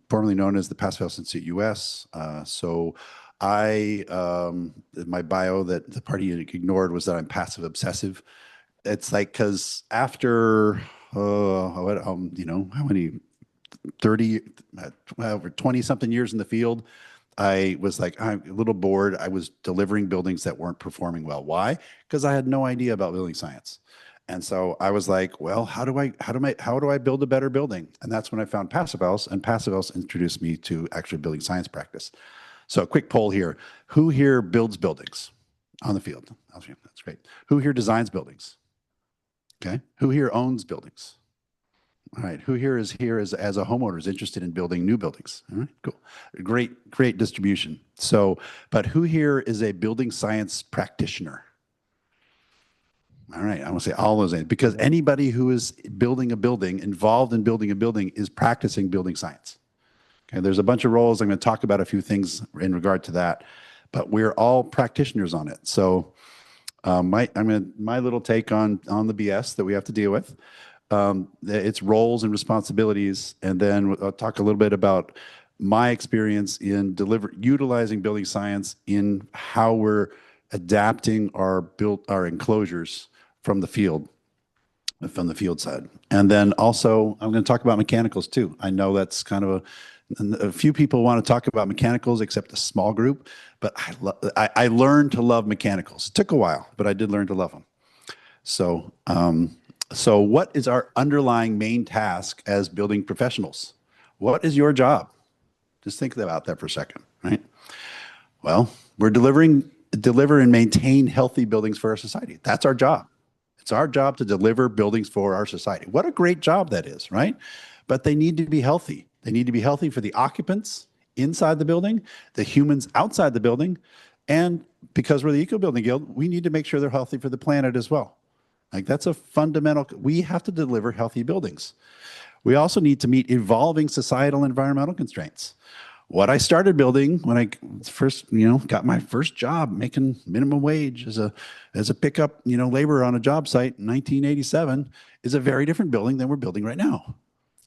formerly known as the Passive House Institute US. So my bio that the party ignored was that I'm passive obsessive. It's like, because after, how many, 30, over 20 something years in the field, I was like, I'm a little bored. I was delivering buildings that weren't performing well. Why? Because I had no idea about building science. And so I was like, well, how do I build a better building? And that's when I found Passive House, and Passive House introduced me to actually building science practice. So a quick poll here. Who here builds buildings on the field? That's great. Who here designs buildings? Okay. Who here owns buildings? All right. Who here is as a homeowner is interested in building new buildings? All right, cool. Great distribution. So, but who here is a building science practitioner? All right. I want to say all those names, because anybody who is building a building, involved in building a building, is practicing building science. Okay. There's a bunch of roles. I'm going to talk about a few things in regard to that, but we're all practitioners on it. So, my little take on the BS that we have to deal with. Its roles and responsibilities, and then I'll talk a little bit about my experience in utilizing building science in how we're adapting our enclosures from the field. from the field side. And then also, I'm going to talk about mechanicals too. I know that's kind of a few people want to talk about mechanicals, except a small group, but I learned to love mechanicals. It took a while, but I did learn to love them. So, so what is our underlying main task as building professionals? What is your job? Just think about that for a second, right? Well, we're deliver and maintain healthy buildings for our society. That's our job. It's our job to deliver buildings for our society. What a great job that is, right? But they need to be healthy. They need to be healthy for the occupants inside the building, the humans outside the building, and because we're the EcoBuilding Guild, we need to make sure they're healthy for the planet as well. Like that's a fundamental, we have to deliver healthy buildings. We also need to meet evolving societal and environmental constraints. What I started building when I first, got my first job making minimum wage as a pickup, laborer on a job site in 1987 is a very different building than we're building right now.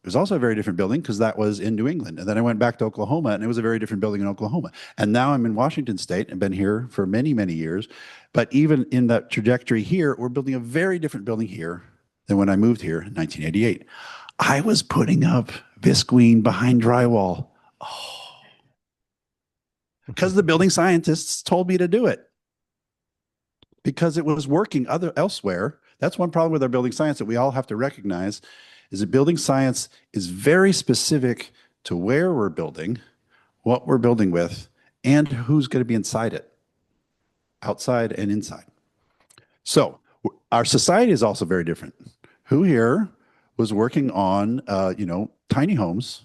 It was also a very different building because that was in New England. And then I went back to Oklahoma and it was a very different building in Oklahoma. And now I'm in Washington State and been here for many, many years. But even in that trajectory here, we're building a very different building here than when I moved here in 1988. I was putting up visqueen behind drywall. Because the building scientists told me to do it. Because it was working elsewhere. That's one problem with our building science that we all have to recognize is that building science is very specific to where we're building, what we're building with, and who's going to be inside it, outside and inside. So our society is also very different. Who here was working on, tiny homes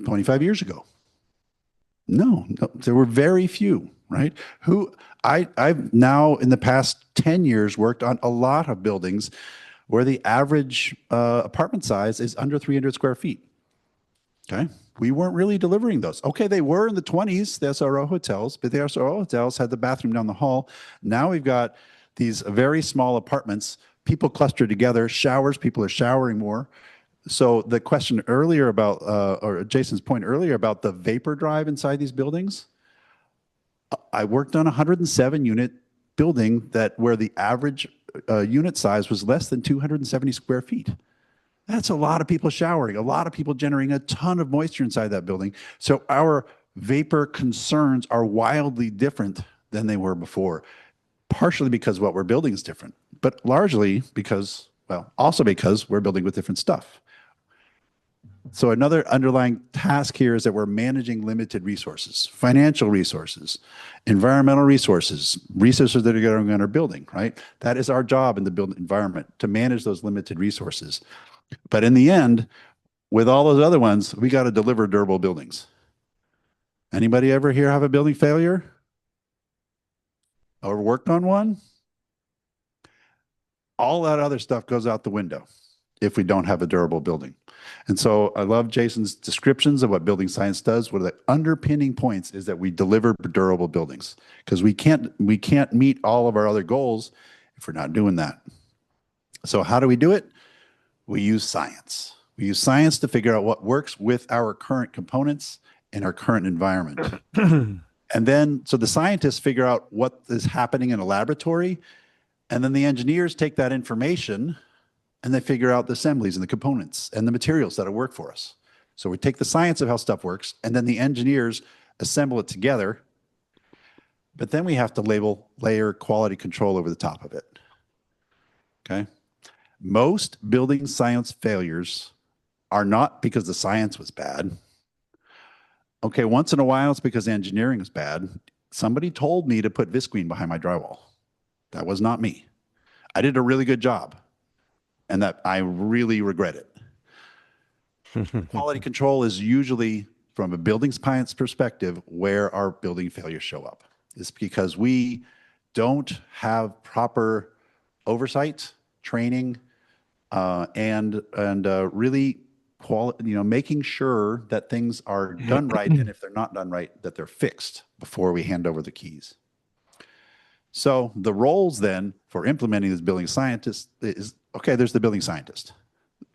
25 years ago? No, there were very few, right? I've now in the past 10 years worked on a lot of buildings where the average apartment size is under 300 square feet. Okay. We weren't really delivering those. Okay. They were in the 20s, the SRO hotels, but the SRO hotels had the bathroom down the hall. Now we've got these very small apartments, people clustered together, showers, people are showering more. So the question earlier about, or Jason's point earlier about the vapor drive inside these buildings, I worked on a 107 unit building where the average unit size was less than 270 square feet. That's a lot of people showering, a lot of people generating a ton of moisture inside that building. So our vapor concerns are wildly different than they were before, partially because what we're building is different, but largely because, also because we're building with different stuff. So another underlying task here is that we're managing limited resources, financial resources, environmental resources, resources that are going on our building, right? That is our job in the built environment, to manage those limited resources. But in the end, with all those other ones, we got to deliver durable buildings. Anybody ever here have a building failure? Or worked on one? All that other stuff goes out the window if we don't have a durable building. And so I love Jason's descriptions of what building science does. One of the underpinning points is that we deliver durable buildings, because we can't meet all of our other goals if we're not doing that. So how do we do it? We use science. We use science to figure out what works with our current components and our current environment. And then, so the scientists figure out what is happening in a laboratory, and then the engineers take that information and they figure out the assemblies and the components and the materials that'll work for us. So we take the science of how stuff works, and then the engineers assemble it together. But then we have to layer quality control over the top of it. Okay. Most building science failures are not because the science was bad. Okay, once in a while it's because engineering is bad. Somebody told me to put visqueen behind my drywall. That was not me. I did a really good job, and that I really regret it. Quality control is usually, from a building science perspective, where our building failures show up. It's because we don't have proper oversight, training, and really making sure that things are done right, and if they're not done right, that they're fixed before we hand over the keys. So the roles then for implementing this building scientist is, okay, there's the building scientist.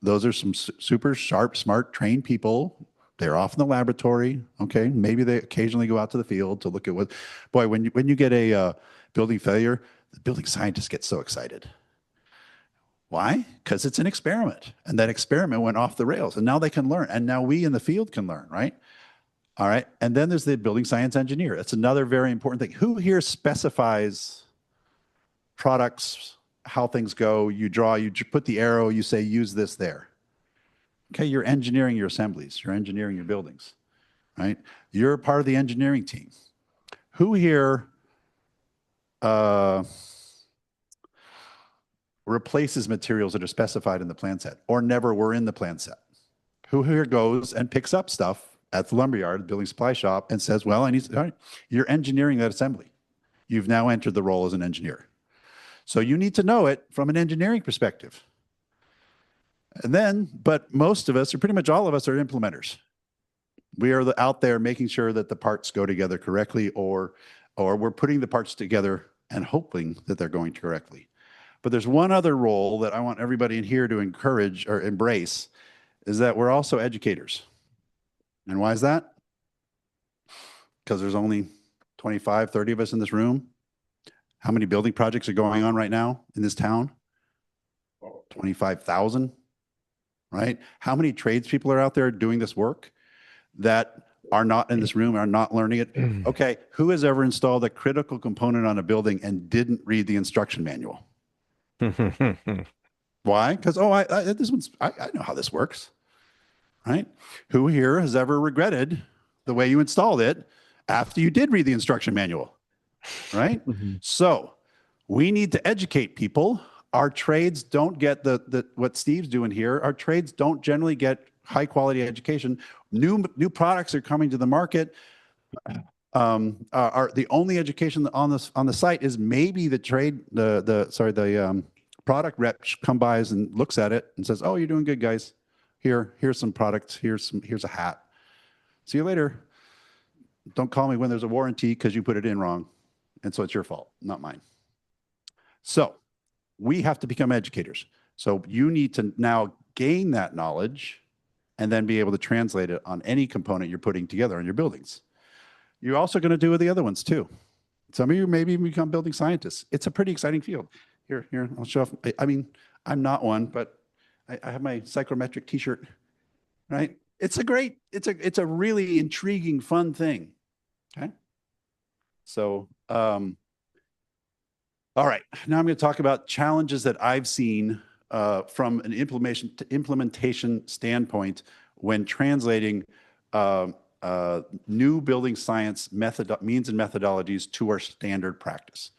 Those are some super sharp, smart, trained people. They're off in the laboratory. Okay, maybe they occasionally go out to the field to look at what, boy, when you get a building failure, the building scientist gets so excited. Why? Because it's an experiment, and that experiment went off the rails, and now they can learn, and now we in the field can learn, right? All right. And then there's the building science engineer. That's another very important thing. Who here specifies products, how things go? You draw, you put the arrow, you say, use this there. Okay, you're engineering your assemblies, you're engineering your buildings, right? You're part of the engineering team. Who here replaces materials that are specified in the plan set or never were in the plan set? Who here goes and picks up stuff at the lumberyard, the building supply shop, and says, well, I need, all right, you're engineering that assembly. You've now entered the role as an engineer. So you need to know it from an engineering perspective. And then, but most of us, or pretty much all of us, are implementers. We are out there making sure that the parts go together correctly, or we're putting the parts together and hoping that they're going correctly. But there's one other role that I want everybody in here to encourage or embrace, is that we're also educators. And why is that? Because there's only 25, 30 of us in this room. How many building projects are going on right now in this town? 25,000, right? How many tradespeople are out there doing this work that are not in this room, are not learning it? Okay, who has ever installed a critical component on a building and didn't read the instruction manual? Why? Because, oh, this one's, I know how this works, right? Who here has ever regretted the way you installed it after you did read the instruction manual, right? So we need to educate people. Our trades don't get what Steve's doing here. Our trades don't generally get high quality education. New products are coming to the market. The only education on the site is maybe the product rep comes by and looks at it and says, "Oh, you're doing good, guys. Here's some products. Here's a hat. See you later. Don't call me when there's a warranty because you put it in wrong, and so it's your fault, not mine." So we have to become educators. So you need to now gain that knowledge and then be able to translate it on any component you're putting together in your buildings. You're also going to do the other ones too. Some of you maybe even become building scientists. It's a pretty exciting field. Here, I'll show off. I mean, I'm not one, but I have my psychrometric t-shirt, right? It's a really intriguing, fun thing. Okay. So, all right, now I'm going to talk about challenges that I've seen from an implementation standpoint when translating new building science means and methodologies to our standard practice.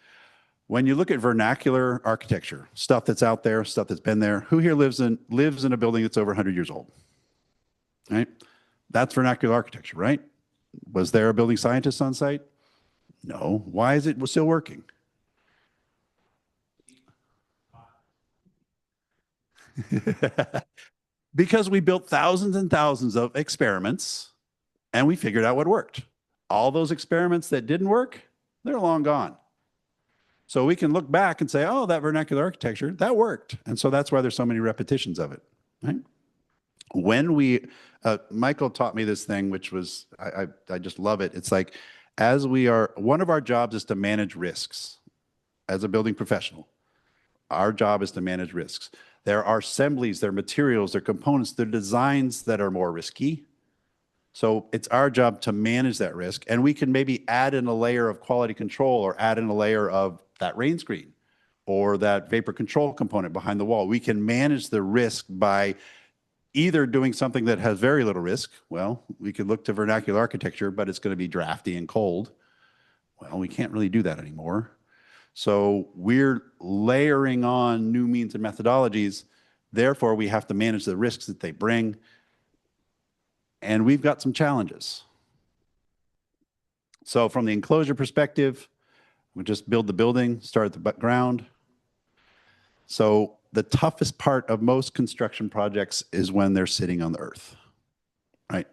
When you look at vernacular architecture, stuff that's out there, stuff that's been there, who here lives in a building that's over 100 years old? Right? That's vernacular architecture, right? Was there a building scientist on site? No. Why is it still working? Because we built thousands and thousands of experiments and we figured out what worked. All those experiments that didn't work, they're long gone. So we can look back and say, oh, that vernacular architecture, that worked. And so that's why there's so many repetitions of it, right? When Michael taught me this thing, which was, I just love it. It's like, one of our jobs is to manage risks as a building professional. Our job is to manage risks. There are assemblies, there are materials, there are components, there are designs that are more risky. So it's our job to manage that risk. And we can maybe add in a layer of quality control or add in a layer of that rain screen or that vapor control component behind the wall. We can manage the risk by either doing something that has very little risk. Well, we could look to vernacular architecture, but it's going to be drafty and cold. Well, we can't really do that anymore. So we're layering on new means and methodologies. Therefore, we have to manage the risks that they bring. And we've got some challenges. So from the enclosure perspective, we just build the building, start at the ground. So the toughest part of most construction projects is when they're sitting on the earth, right?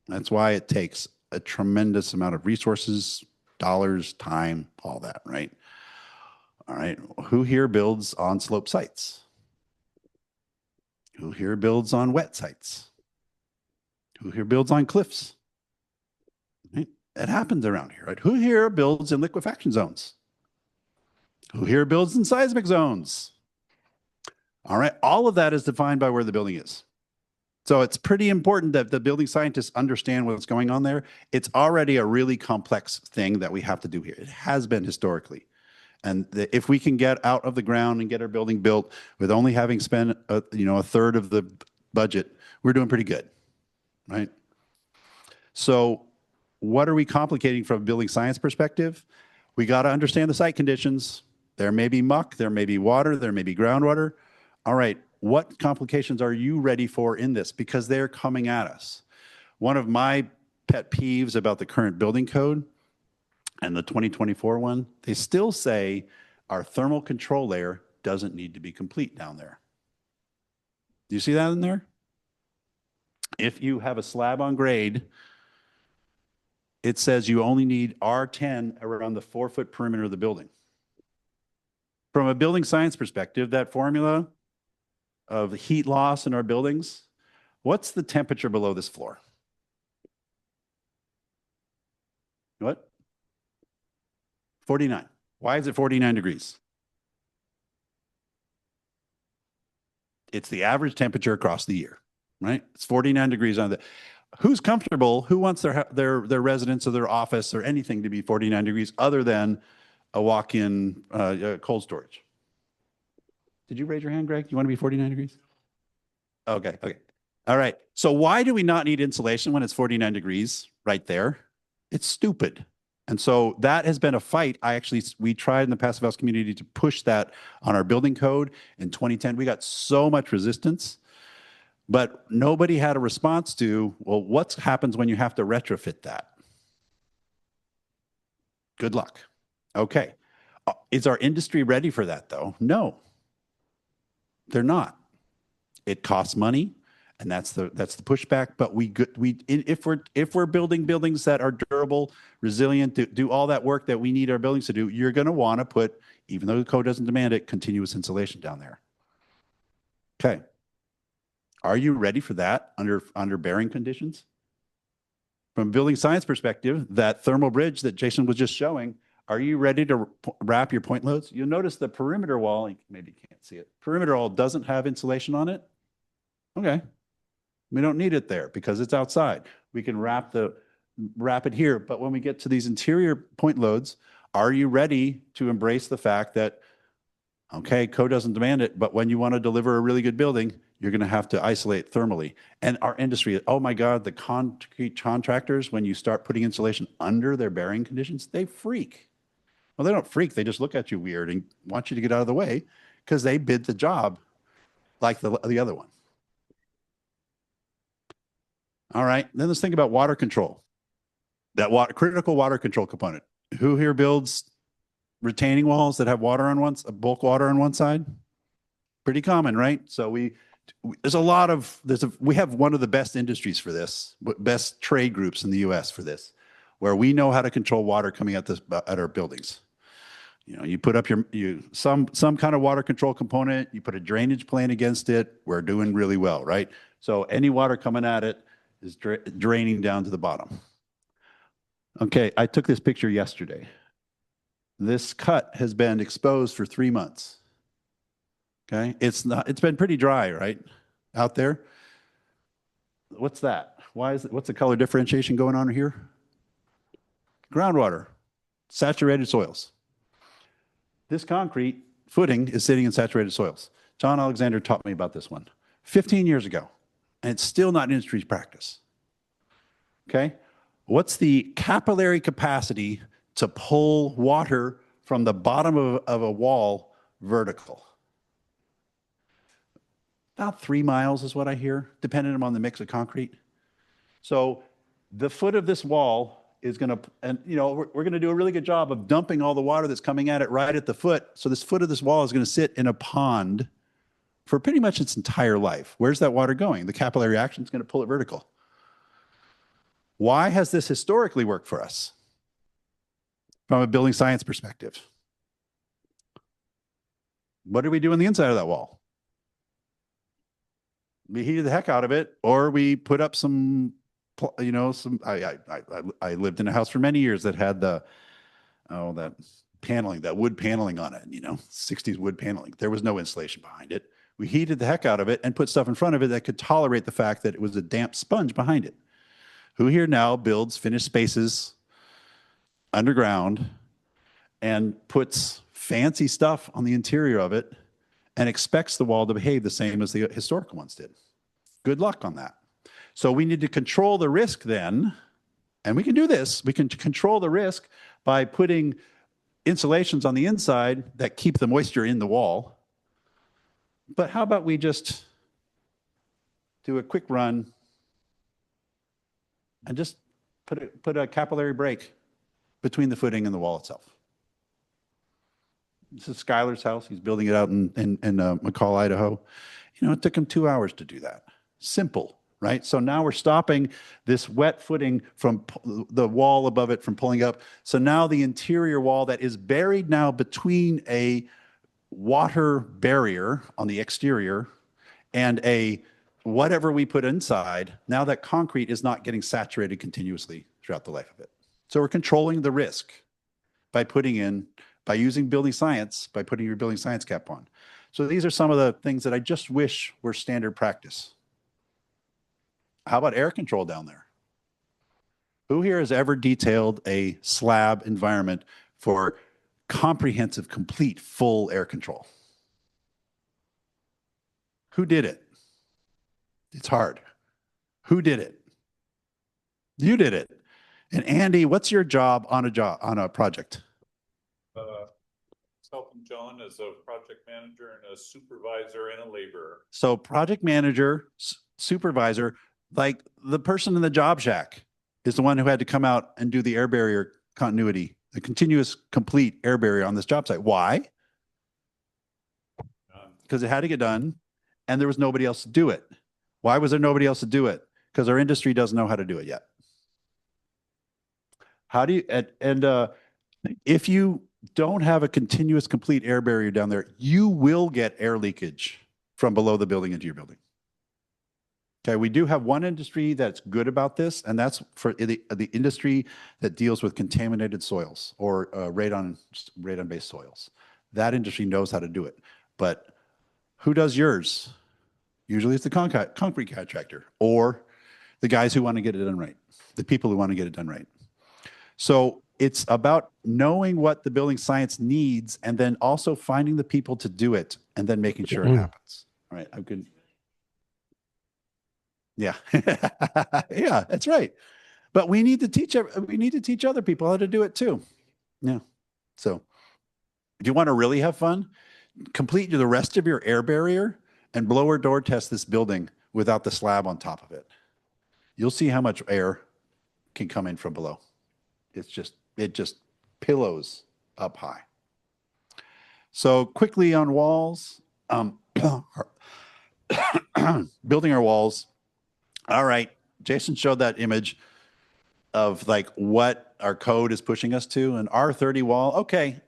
That's why it takes a tremendous amount of resources, dollars, time, all that, right? All right, who here builds on slope sites? Who here builds on wet sites? Who here builds on cliffs? Right? It happens around here, right? Who here builds in liquefaction zones? Who here builds in seismic zones? All right. All of that is defined by where the building is. So it's pretty important that the building scientists understand what's going on there. It's already a really complex thing that we have to do here. It has been historically. And if we can get out of the ground and get our building built with only having spent a third of the budget, we're doing pretty good, right? So what are we complicating from a building science perspective? We got to understand the site conditions. There may be muck, there may be water, there may be groundwater. All right, what complications are you ready for in this? Because they're coming at us. One of my pet peeves about the current building code and the 2024 one, they still say our thermal control layer doesn't need to be complete down there. Do you see that in there? If you have a slab on grade, it says you only need R10 around the 4-foot perimeter of the building. From a building science perspective, that formula of heat loss in our buildings, what's the temperature below this floor? What? 49. Why is it 49 degrees? It's the average temperature across the year, right? It's 49 degrees on the. Who's comfortable? Who wants their residence or their office or anything to be 49 degrees other than a walk-in cold storage? Did you raise your hand, Greg? You want to be 49 degrees? Okay. All right. So why do we not need insulation when it's 49 degrees right there? It's stupid. And so that has been a fight. We tried in the passive house community to push that on our building code in 2010. We got so much resistance, but nobody had a response to, well, what happens when you have to retrofit that? Good luck. Okay. Is our industry ready for that though? No, they're not. It costs money, and that's the pushback. But if we're building buildings that are durable, resilient, do all that work that we need our buildings to do, you're going to want to put, even though the code doesn't demand it, continuous insulation down there. Okay. Are you ready for that under bearing conditions? From a building science perspective, that thermal bridge that Jason was just showing, are you ready to wrap your point loads? You'll notice the perimeter wall, maybe you can't see it, perimeter wall doesn't have insulation on it. Okay. We don't need it there because it's outside. We can wrap it here. But when we get to these interior point loads, are you ready to embrace the fact that, okay, code doesn't demand it, but when you want to deliver a really good building, you're going to have to isolate thermally. And our industry, oh my God, the concrete contractors, when you start putting insulation under their bearing conditions, they freak. Well, they don't freak. They just look at you weird and want you to get out of the way because they bid the job like the other one. All right. Then let's think about water control. That critical water control component. Who here builds retaining walls that have water on bulk water on one side? Pretty common, right? So we have one of the best industries for this, best trade groups in the US for this, where we know how to control water coming at our buildings. You put up some kind of water control component, you put a drainage plan against it, we're doing really well, right? So any water coming at it is draining down to the bottom. Okay, I took this picture yesterday. This cut has been exposed for 3 months. Okay, it's been pretty dry, right? Out there. What's that? What's the color differentiation going on here? Groundwater, saturated soils. This concrete footing is sitting in saturated soils. John Alexander taught me about this one 15 years ago, and it's still not industry practice. Okay, what's the capillary capacity to pull water from the bottom of a wall vertical? About 3 miles is what I hear, depending on the mix of concrete. So the foot of this wall is going to, and we're going to do a really good job of dumping all the water that's coming at it right at the foot. So this foot of this wall is going to sit in a pond for pretty much its entire life. Where's that water going? The capillary action is going to pull it vertical. Why has this historically worked for us from a building science perspective? What do we do on the inside of that wall? We heated the heck out of it, or we put up some. I lived in a house for many years that had that paneling, that wood paneling on it. 60s wood paneling. There was no insulation behind it. We heated the heck out of it and put stuff in front of it that could tolerate the fact that it was a damp sponge behind it. Who here now builds finished spaces underground and puts fancy stuff on the interior of it and expects the wall to behave the same as the historical ones did? Good luck on that. So we need to control the risk then, and we can do this. We can control the risk by putting insulations on the inside that keep the moisture in the wall. But how about we just do a quick run and just put a capillary break between the footing and the wall itself? This is Skylar's house. He's building it out in McCall, Idaho. You know, it took him 2 hours to do that. Simple, right? So now we're stopping this wet footing from the wall above it from pulling up. So now the interior wall that is buried now between a water barrier on the exterior and a whatever we put inside, now that concrete is not getting saturated continuously throughout the life of it. So we're controlling the risk by using building science, by putting your building science cap on. So these are some of the things that I just wish were standard practice. How about air control down there? Who here has ever detailed a slab environment for comprehensive, complete, full air control? Who did it? It's hard. Who did it? You did it. And Andy, what's your job on a project? Helping John as a project manager and a supervisor and a laborer. So project manager, supervisor, like the person in the job shack is the one who had to come out and do the air barrier continuity, the continuous complete air barrier on this job site. Why? Because it had to get done and there was nobody else to do it. Why was there nobody else to do it? Because our industry doesn't know how to do it yet. How do you, if you don't have a continuous complete air barrier down there, you will get air leakage from below the building into your building. Okay, we do have one industry that's good about this, and that's for the industry that deals with contaminated soils or radon-based soils. That industry knows how to do it. But who does yours? Usually it's the concrete contractor or the guys who want to get it done right, the people who want to get it done right. So it's about knowing what the building science needs and then also finding the people to do it and then making sure it happens. All right, I'm good. Yeah, yeah, that's right. But we need to teach other people how to do it too. Yeah. So if you want to really have fun, complete the rest of your air barrier and blower door test this building without the slab on top of it. You'll see how much air can come in from below. It just pillows up high. So quickly on walls, building our walls. All right, Jason showed that image of like what our code is pushing us to, an R30 wall. Okay,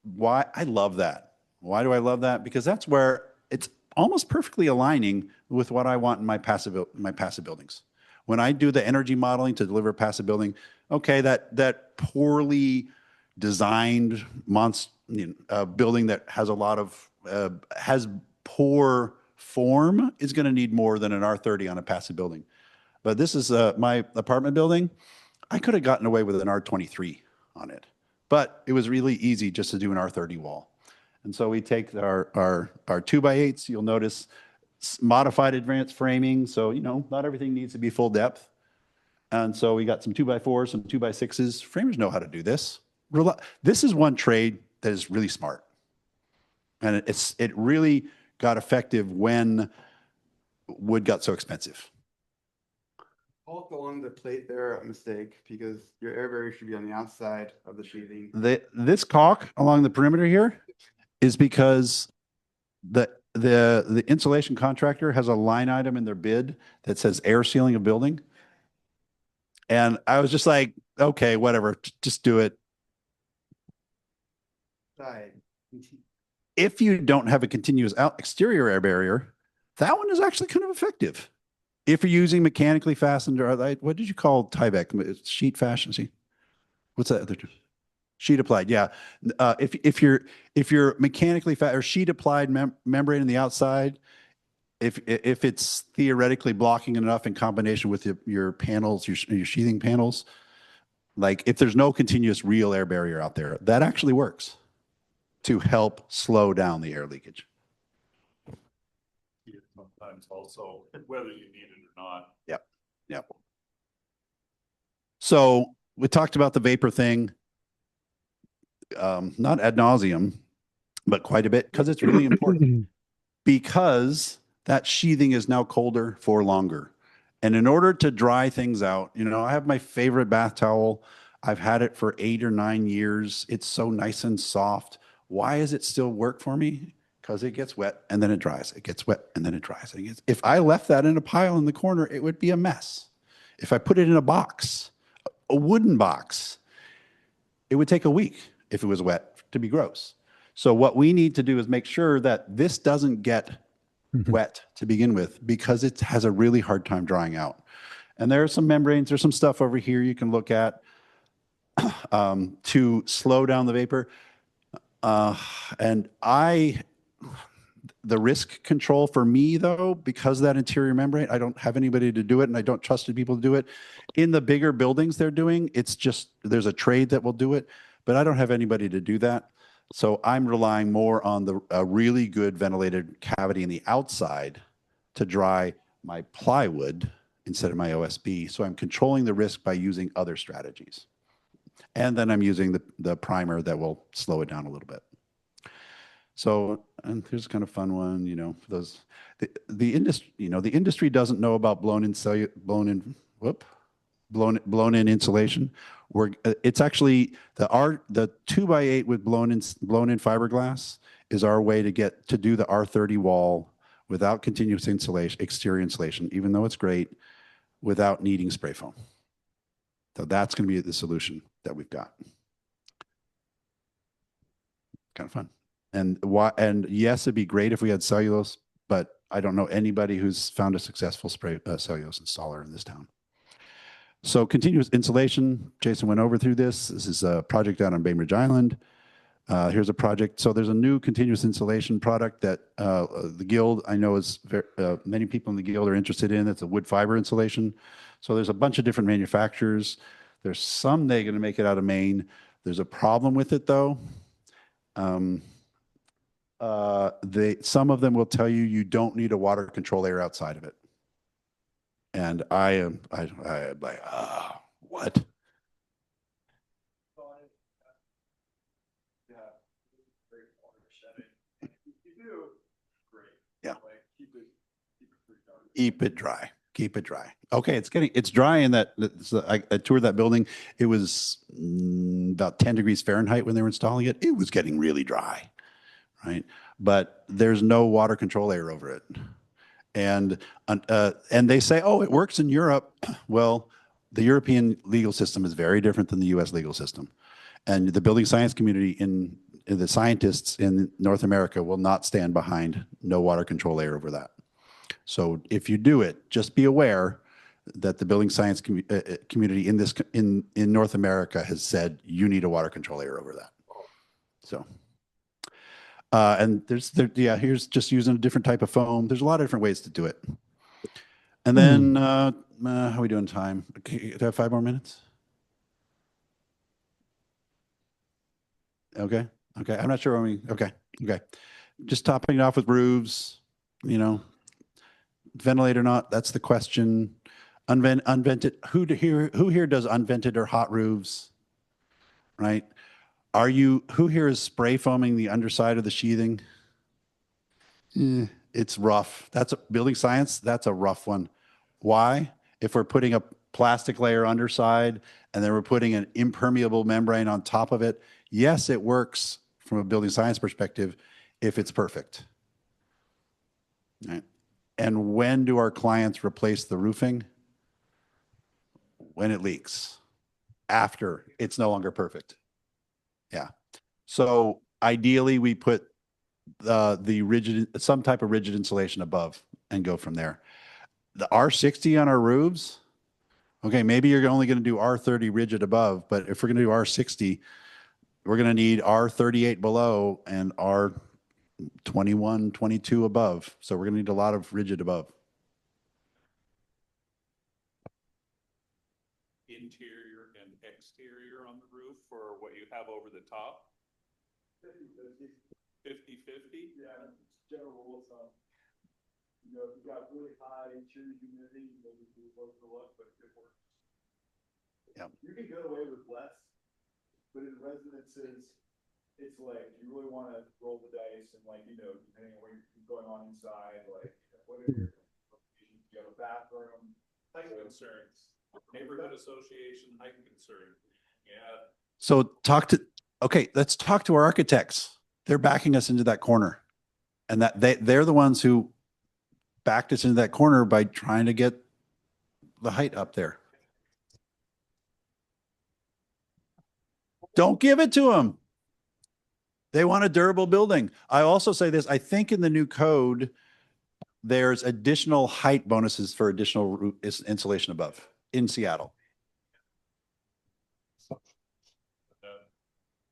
why? I love that. Why do I love that? Because that's where it's almost perfectly aligning with what I want in my passive buildings. When I do the energy modeling to deliver a passive building, okay, that poorly designed building that has a lot of has poor form is going to need more than an R30 on a passive building. But this is my apartment building. I could have gotten away with an R23 on it, but it was really easy just to do an R30 wall. And so we take our 2x8s. You'll notice modified advanced framing. So, you know, not everything needs to be full depth. And so we got some 2x4s, some 2x6s. Framers know how to do this. This is one trade that is really smart. And it really got effective when wood got so expensive. Bulk along the plate there, a mistake, because your air barrier should be on the outside of the sheathing. This caulk along the perimeter here is because the insulation contractor has a line item in their bid that says air sealing a building. And I was just like, okay, whatever, just do it. Side. If you don't have a continuous exterior air barrier, that one is actually kind of effective. If you're using mechanically fastened, or what did you call Tyvek? Sheet fasten? See, what's that other term? Sheet applied. Yeah. If you're mechanically or sheet applied membrane on the outside, if it's theoretically blocking enough in combination with your panels, your sheathing panels, like if there's no continuous real air barrier out there, that actually works to help slow down the air leakage. Sometimes also, whether you need it or not. Yep. Yep. So we talked about the vapor thing, not ad nauseum, but quite a bit because it's really important because that sheathing is now colder for longer. And in order to dry things out, you know, I have my favorite bath towel. I've had it for 8 or 9 years. It's so nice and soft. Why does it still work for me? Because it gets wet and then it dries. It gets wet and then it dries. If I left that in a pile in the corner, it would be a mess. If I put it in a box, a wooden box, it would take a week if it was wet to be gross. So what we need to do is make sure that this doesn't get wet to begin with because it has a really hard time drying out. And there are some membranes, there's some stuff over here you can look at to slow down the vapor. The risk control for me though, because of that interior membrane, I don't have anybody to do it and I don't trust people to do it. In the bigger buildings they're doing, it's just, there's a trade that will do it, but I don't have anybody to do that. So I'm relying more on a really good ventilated cavity in the outside to dry my plywood instead of my OSB. So I'm controlling the risk by using other strategies. And then I'm using the primer that will slow it down a little bit. So, and here's kind of fun one, you know, the industry, you know, the industry doesn't know about blown in insulation. It's actually the 2x8 with blown in fiberglass is our way to do the R30 wall without continuous insulation, exterior insulation, even though it's great, without needing spray foam. So that's going to be the solution that we've got. Kind of fun. And yes, it'd be great if we had cellulose, but I don't know anybody who's found a successful cellulose installer in this town. So continuous insulation, Jason went over through this. This is a project out on Bainbridge Island. Here's a project. So there's a new continuous insulation product that the Guild, I know is many people in the Guild are interested in. It's a wood fiber insulation. So there's a bunch of different manufacturers. There's some they're going to make it out of Maine. There's a problem with it though. Some of them will tell you you don't need a water control layer outside of it. And I am like, what? Yeah. Keep it dry. Keep it dry. Okay, it's dry in that. I toured that building. It was about 10 degrees Fahrenheit when they were installing it. It was getting really dry, right? But there's no water control layer over it. And they say, oh, it works in Europe. Well, the European legal system is very different than the U.S. legal system. And the building science community in the scientists in North America will not stand behind no water control layer over that. So if you do it, just be aware that the building science community in North America has said you need a water control layer over that. So. And here's just using a different type of foam. There's a lot of different ways to do it. And then, how are we doing time? Okay, do I have 5 more minutes? Okay. Okay. I'm not sure when okay. Just topping it off with roofs, you know, ventilate or not, that's the question. Unvented, who here does unvented or hot roofs, right? Who here is spray foaming the underside of the sheathing? It's rough. That's building science. That's a rough one. Why? If we're putting a plastic layer underside and then we're putting an impermeable membrane on top of it, yes, it works from a building science perspective if it's perfect. Right? And when do our clients replace the roofing? When it leaks. After it's no longer perfect. Yeah. So ideally we put some type of rigid insulation above and go from there. The R60 on our roofs, okay, maybe you're only going to do R30 rigid above, but if we're going to do R60, we're going to need R38 below and 21, 22 above. So we're going to need a lot of rigid above. Interior and exterior on the roof for what you have over the top? 50/50? Yeah, general rule of thumb. You know, if you got really high interior humidity, maybe do look for look, but it works. Yeah. You can get away with less, but in residences, it's like, you really want to roll the dice and like, you know, depending on what you're going on inside, like, what are your, you have a bathroom. Height concerns, neighborhood association, height concern. Yeah. So let's talk to our architects. They're backing us into that corner. And they're the ones who backed us into that corner by trying to get the height up there. Don't give it to them. They want a durable building. I also say this, I think in the new code, there's additional height bonuses for additional roof insulation above in Seattle.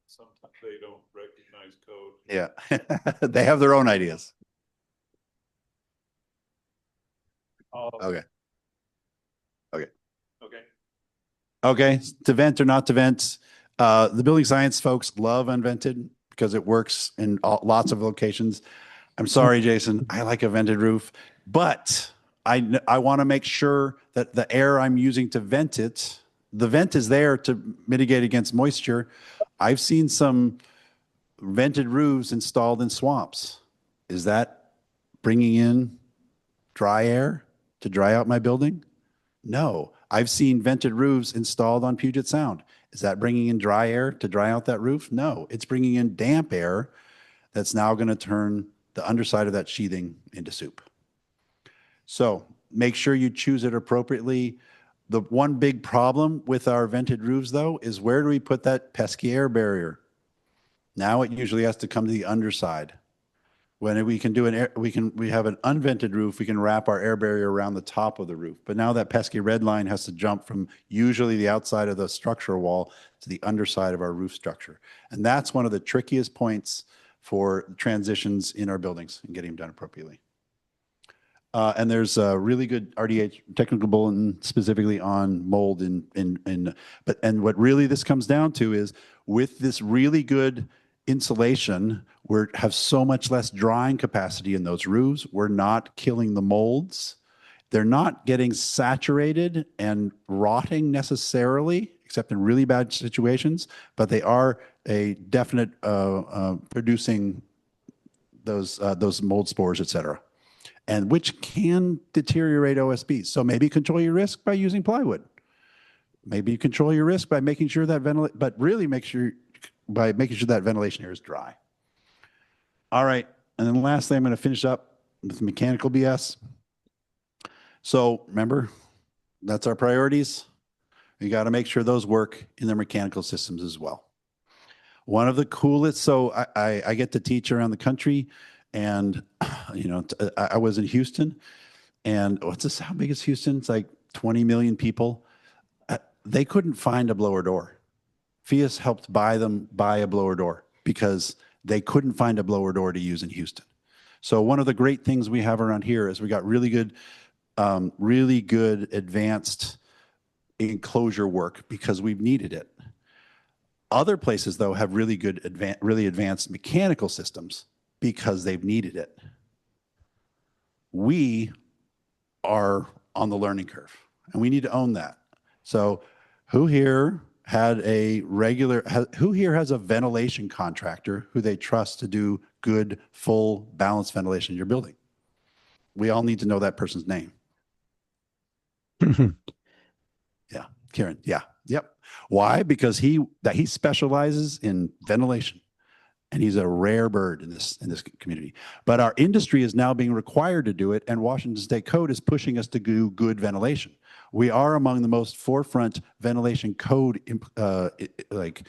Sometimes they don't recognize code. Yeah, they have their own ideas. Okay. Okay, to vent or not to vent. The building science folks love unvented because it works in lots of locations. I'm sorry, Jason, I like a vented roof, but I want to make sure that the air I'm using to vent it, the vent is there to mitigate against moisture. I've seen some vented roofs installed in swamps. Is that bringing in dry air to dry out my building? No. I've seen vented roofs installed on Puget Sound. Is that bringing in dry air to dry out that roof? No. It's bringing in damp air that's now going to turn the underside of that sheathing into soup. So make sure you choose it appropriately. The one big problem with our vented roofs, though, is where do we put that pesky air barrier? Now it usually has to come to the underside. When we can do we have an unvented roof, we can wrap our air barrier around the top of the roof. But now that pesky red line has to jump from usually the outside of the structural wall to the underside of our roof structure. And that's one of the trickiest points for transitions in our buildings and getting them done appropriately. And there's a really good RDH technical bulletin specifically on mold and what really this comes down to is with this really good insulation, we have so much less drying capacity in those roofs. We're not killing the molds. They're not getting saturated and rotting necessarily, except in really bad situations, but they are a definite producing those mold spores, et cetera, and which can deteriorate OSBs. So maybe control your risk by using plywood. Maybe you control your risk by making sure that but really make sure by making sure that ventilation air is dry. All right. And then lastly, I'm going to finish up with mechanical BS. So remember, that's our priorities. You got to make sure those work in their mechanical systems as well. One of the coolest, so I get to teach around the country, and you know, I was in Houston, and what's this? How big is Houston? It's like 20 million people. They couldn't find a blower door. FIAS helped buy a blower door because they couldn't find a blower door to use in Houston. So one of the great things we have around here is we got really good advanced enclosure work because we've needed it. Other places, though, have really good, really advanced mechanical systems because they've needed it. We are on the learning curve, and we need to own that. So who here has a ventilation contractor who they trust to do good, full, balanced ventilation in your building? We all need to know that person's name. Yeah, Kieran. Yeah, yep. Why? Because he specializes in ventilation, and he's a rare bird in this community. But our industry is now being required to do it, and Washington State Code is pushing us to do good ventilation. We are among the most forefront ventilation code, like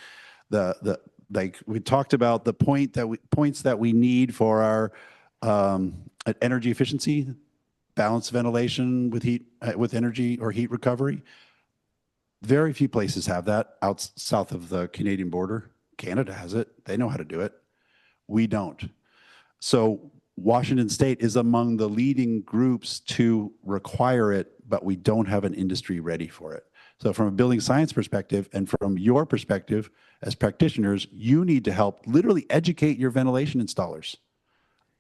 we talked about the points that we need for our energy efficiency, balanced ventilation with heat, with energy or heat recovery. Very few places have that out south of the Canadian border. Canada has it. They know how to do it. We don't. So Washington State is among the leading groups to require it, but we don't have an industry ready for it. So from a building science perspective and from your perspective as practitioners, you need to help literally educate your ventilation installers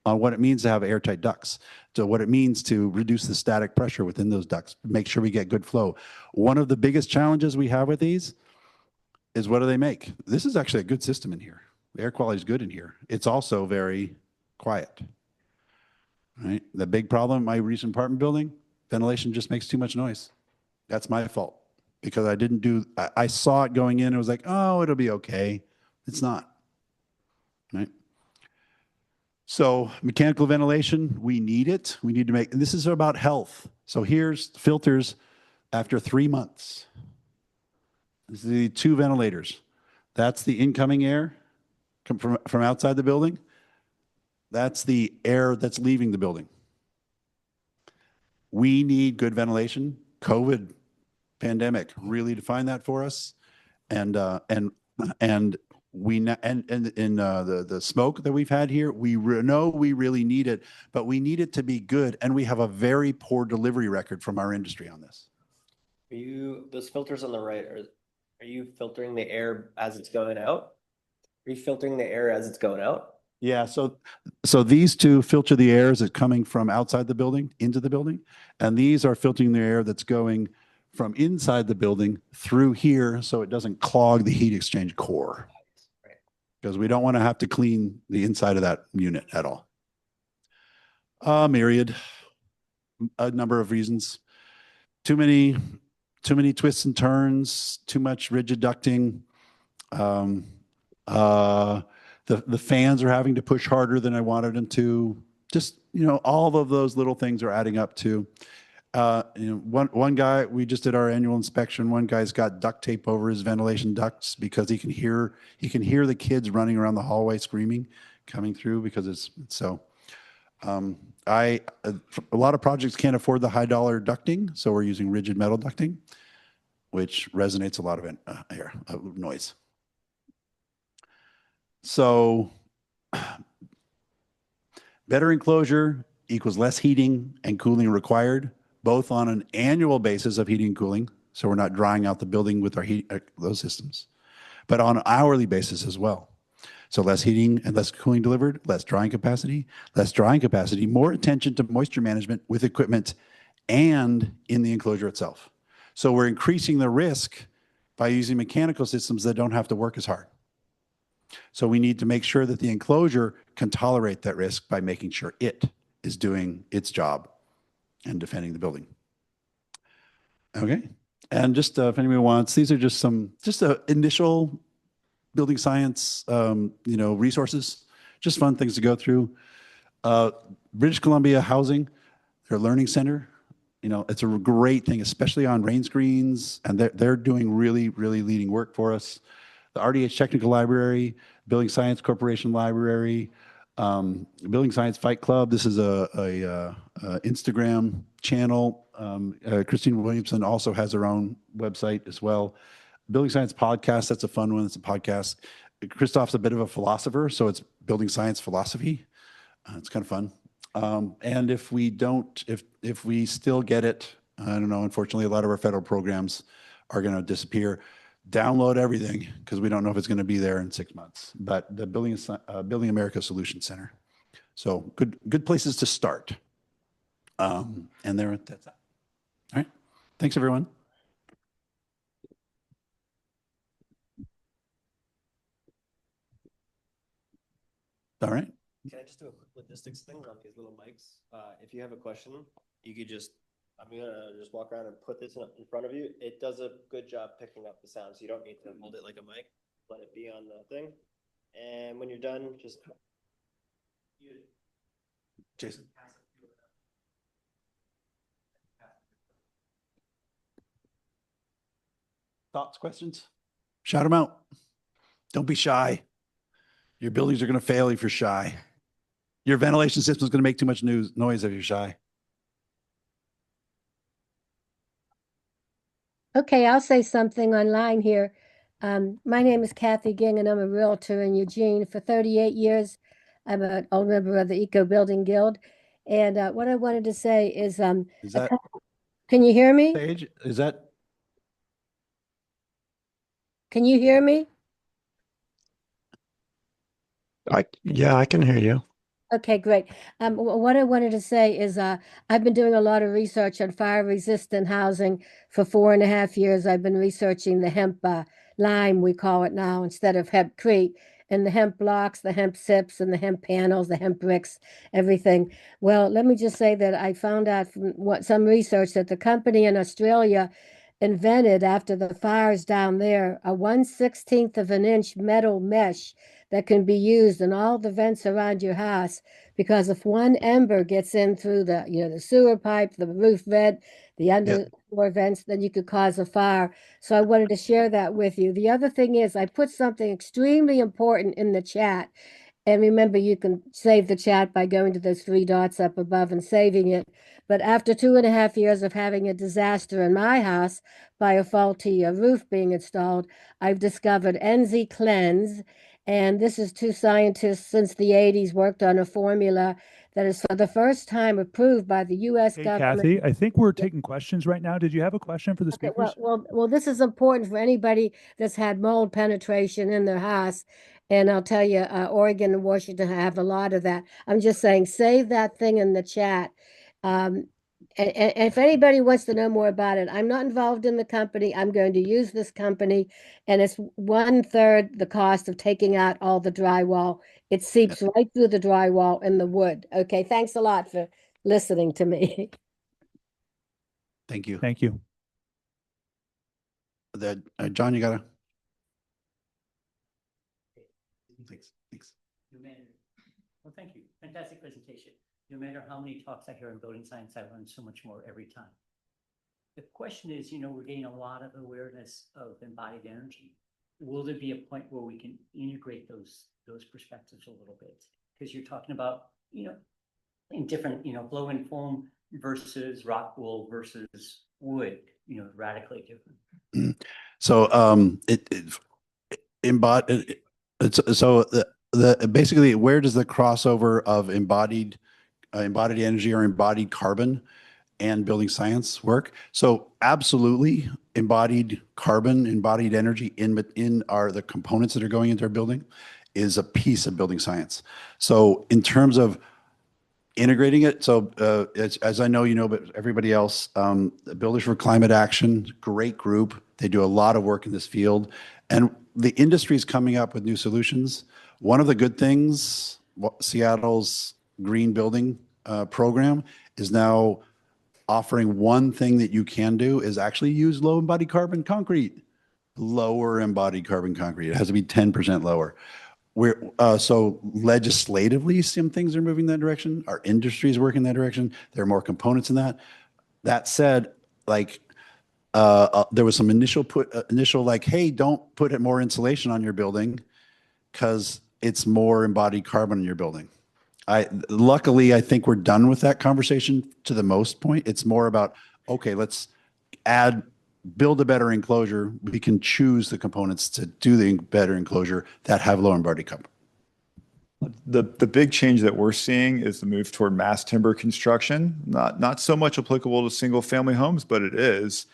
on what it means to have airtight ducts, to what it means to reduce the static pressure within those ducts, make sure we get good flow. One of the biggest challenges we have with these is what do they make? This is actually a good system in here. The air quality is good in here. It's also very quiet. Right? The big problem in my recent apartment building, ventilation just makes too much noise. That's my fault because I saw it going in and was like, oh, it'll be okay. It's not. Right? So mechanical ventilation, we need it. We need to make, and this is about health. So here's filters after 3 months. This is the 2 ventilators. That's the incoming air from outside the building. That's the air that's leaving the building. We need good ventilation. COVID pandemic really defined that for us. And we and in the smoke that we've had here, we know we really need it, but we need it to be good. And we have a very poor delivery record from our industry on this. Those filters on the right, are you filtering the air as it's going out? Are you filtering the air as it's going out? Yeah, so these 2 filter the air that's coming from outside the building into the building, and these are filtering the air that's going from inside the building through here so it doesn't clog the heat exchange core. Right. Because we don't want to have to clean the inside of that unit at all. Myriad, a number of reasons. Too many twists and turns, too much rigid ducting. The fans are having to push harder than I wanted them to. Just, all of those little things are adding up to, one guy, we just did our annual inspection. One guy's got duct tape over his ventilation ducts because he can hear the kids running around the hallway screaming, coming through because it's so. A lot of projects can't afford the high dollar ducting, so we're using rigid metal ducting, which resonates a lot of air, noise. So better enclosure equals less heating and cooling required, both on an annual basis of heating and cooling, so we're not drying out the building with our those systems, but on an hourly basis as well. So less heating and less cooling delivered, less drying capacity, more attention to moisture management with equipment and in the enclosure itself. So we're increasing the risk by using mechanical systems that don't have to work as hard. So we need to make sure that the enclosure can tolerate that risk by making sure it is doing its job and defending the building. Okay. And just if anybody wants, these are just initial building science, resources, just fun things to go through. British Columbia Housing, their learning center, it's a great thing, especially on rain screens, and they're doing really, really leading work for us. The RDH Technical Library, Building Science Corporation Library, Building Science Fight Club. This is a Instagram channel. Christine Williamson also has her own website as well. Building Science Podcast, that's a fun one. It's a podcast. Christoph's a bit of a philosopher, so it's Building Science Philosophy. It's kind of fun. And if we still get it, I don't know, unfortunately, a lot of our federal programs are going to disappear. Download everything because we don't know if it's going to be there in 6 months. But the Building America Solution Center. So good places to start. And that's that. All right. Thanks, everyone. All right. Can I just do a quick logistics thing on these little mics? If you have a question, you could I'm gonna just walk around and put this in front of you. It does a good job picking up the sound, so you don't need to hold it like a mic. Let it be on the thing. And when you're done, just Jason. Thoughts, questions? Shout them out. Don't be shy. Your buildings are going to fail if you're shy. Your ventilation system is going to make too much noise if you're shy. Okay, I'll say something online here. My name is Kathy Ging, and I'm a realtor in Eugene for 38 years. I'm an old member of the EcoBuilding Guild. And what I wanted to say is, Is that can you hear me? Paige? Is that? Can you hear me? Yeah, I can hear you. Okay, great. What I wanted to say is, I've been doing a lot of research on fire-resistant housing for 4.5 years. I've been researching the hemp lime, we call it now, instead of hempcrete, and the hemp blocks, the hemp sips, and the hemp panels, the hemp bricks, everything. Well, let me just say that I found out from some research that the company in Australia invented after the fires down there a 1/16 of an inch metal mesh that can be used in all the vents around your house, because if one ember gets in through the sewer pipe, the roof vent, the underfloor vents, then you could cause a fire. So I wanted to share that with you. The other thing is, I put something extremely important in the chat. And remember, you can save the chat by going to those three dots up above and saving it. But after 2.5 years of having a disaster in my house by a faulty roof being installed, I've discovered NZ Cleanse. And this is two scientists since the 80s worked on a formula that is for the first time approved by the U.S. Hey, government. Kathy, I think we're taking questions right now. Did you have a question for the Okay, speakers? well, this is important for anybody that's had mold penetration in their house. And I'll tell you, Oregon and Washington have a lot of that. I'm just saying, save that thing in the chat. And if anybody wants to know more about it, I'm not involved in the company. I'm going to use this company, and it's 1/3 the cost of taking out all the drywall. It seeps right through the drywall and the wood. Okay, thanks a lot for listening to me. Thank you. Thank you. John, you gotta. Thanks. No matter, well, thank you. Fantastic presentation. No matter how many talks I hear in building science, I learn so much more every time. The question is, we're getting a lot of awareness of embodied energy. Will there be a point where we can integrate those perspectives a little bit? Because you're talking about, in different, blow-in foam versus rock wool versus wood, radically different. So basically, where does the crossover of embodied energy or embodied carbon and building science work? So absolutely, embodied carbon, embodied energy in are the components that are going into our building is a piece of building science. So in terms of integrating it, so as I know, but everybody else, Builders for Climate Action, great group. They do a lot of work in this field, and the industry is coming up with new solutions. One of the good things, Seattle's green building program is now offering one thing that you can do is actually use low embodied carbon concrete, lower embodied carbon concrete. It has to be 10% lower. So legislatively, some things are moving that direction. Our industry is working that direction. There are more components in that. That said, there was some initial like, hey, don't put more insulation on your building because it's more embodied carbon in your building. Luckily, I think we're done with that conversation to the most point. It's more about, okay, let's build a better enclosure. We can choose the components to do the better enclosure that have low embodied carbon. The big change that we're seeing is the move toward mass timber construction. Not so much applicable to single family homes, but it is.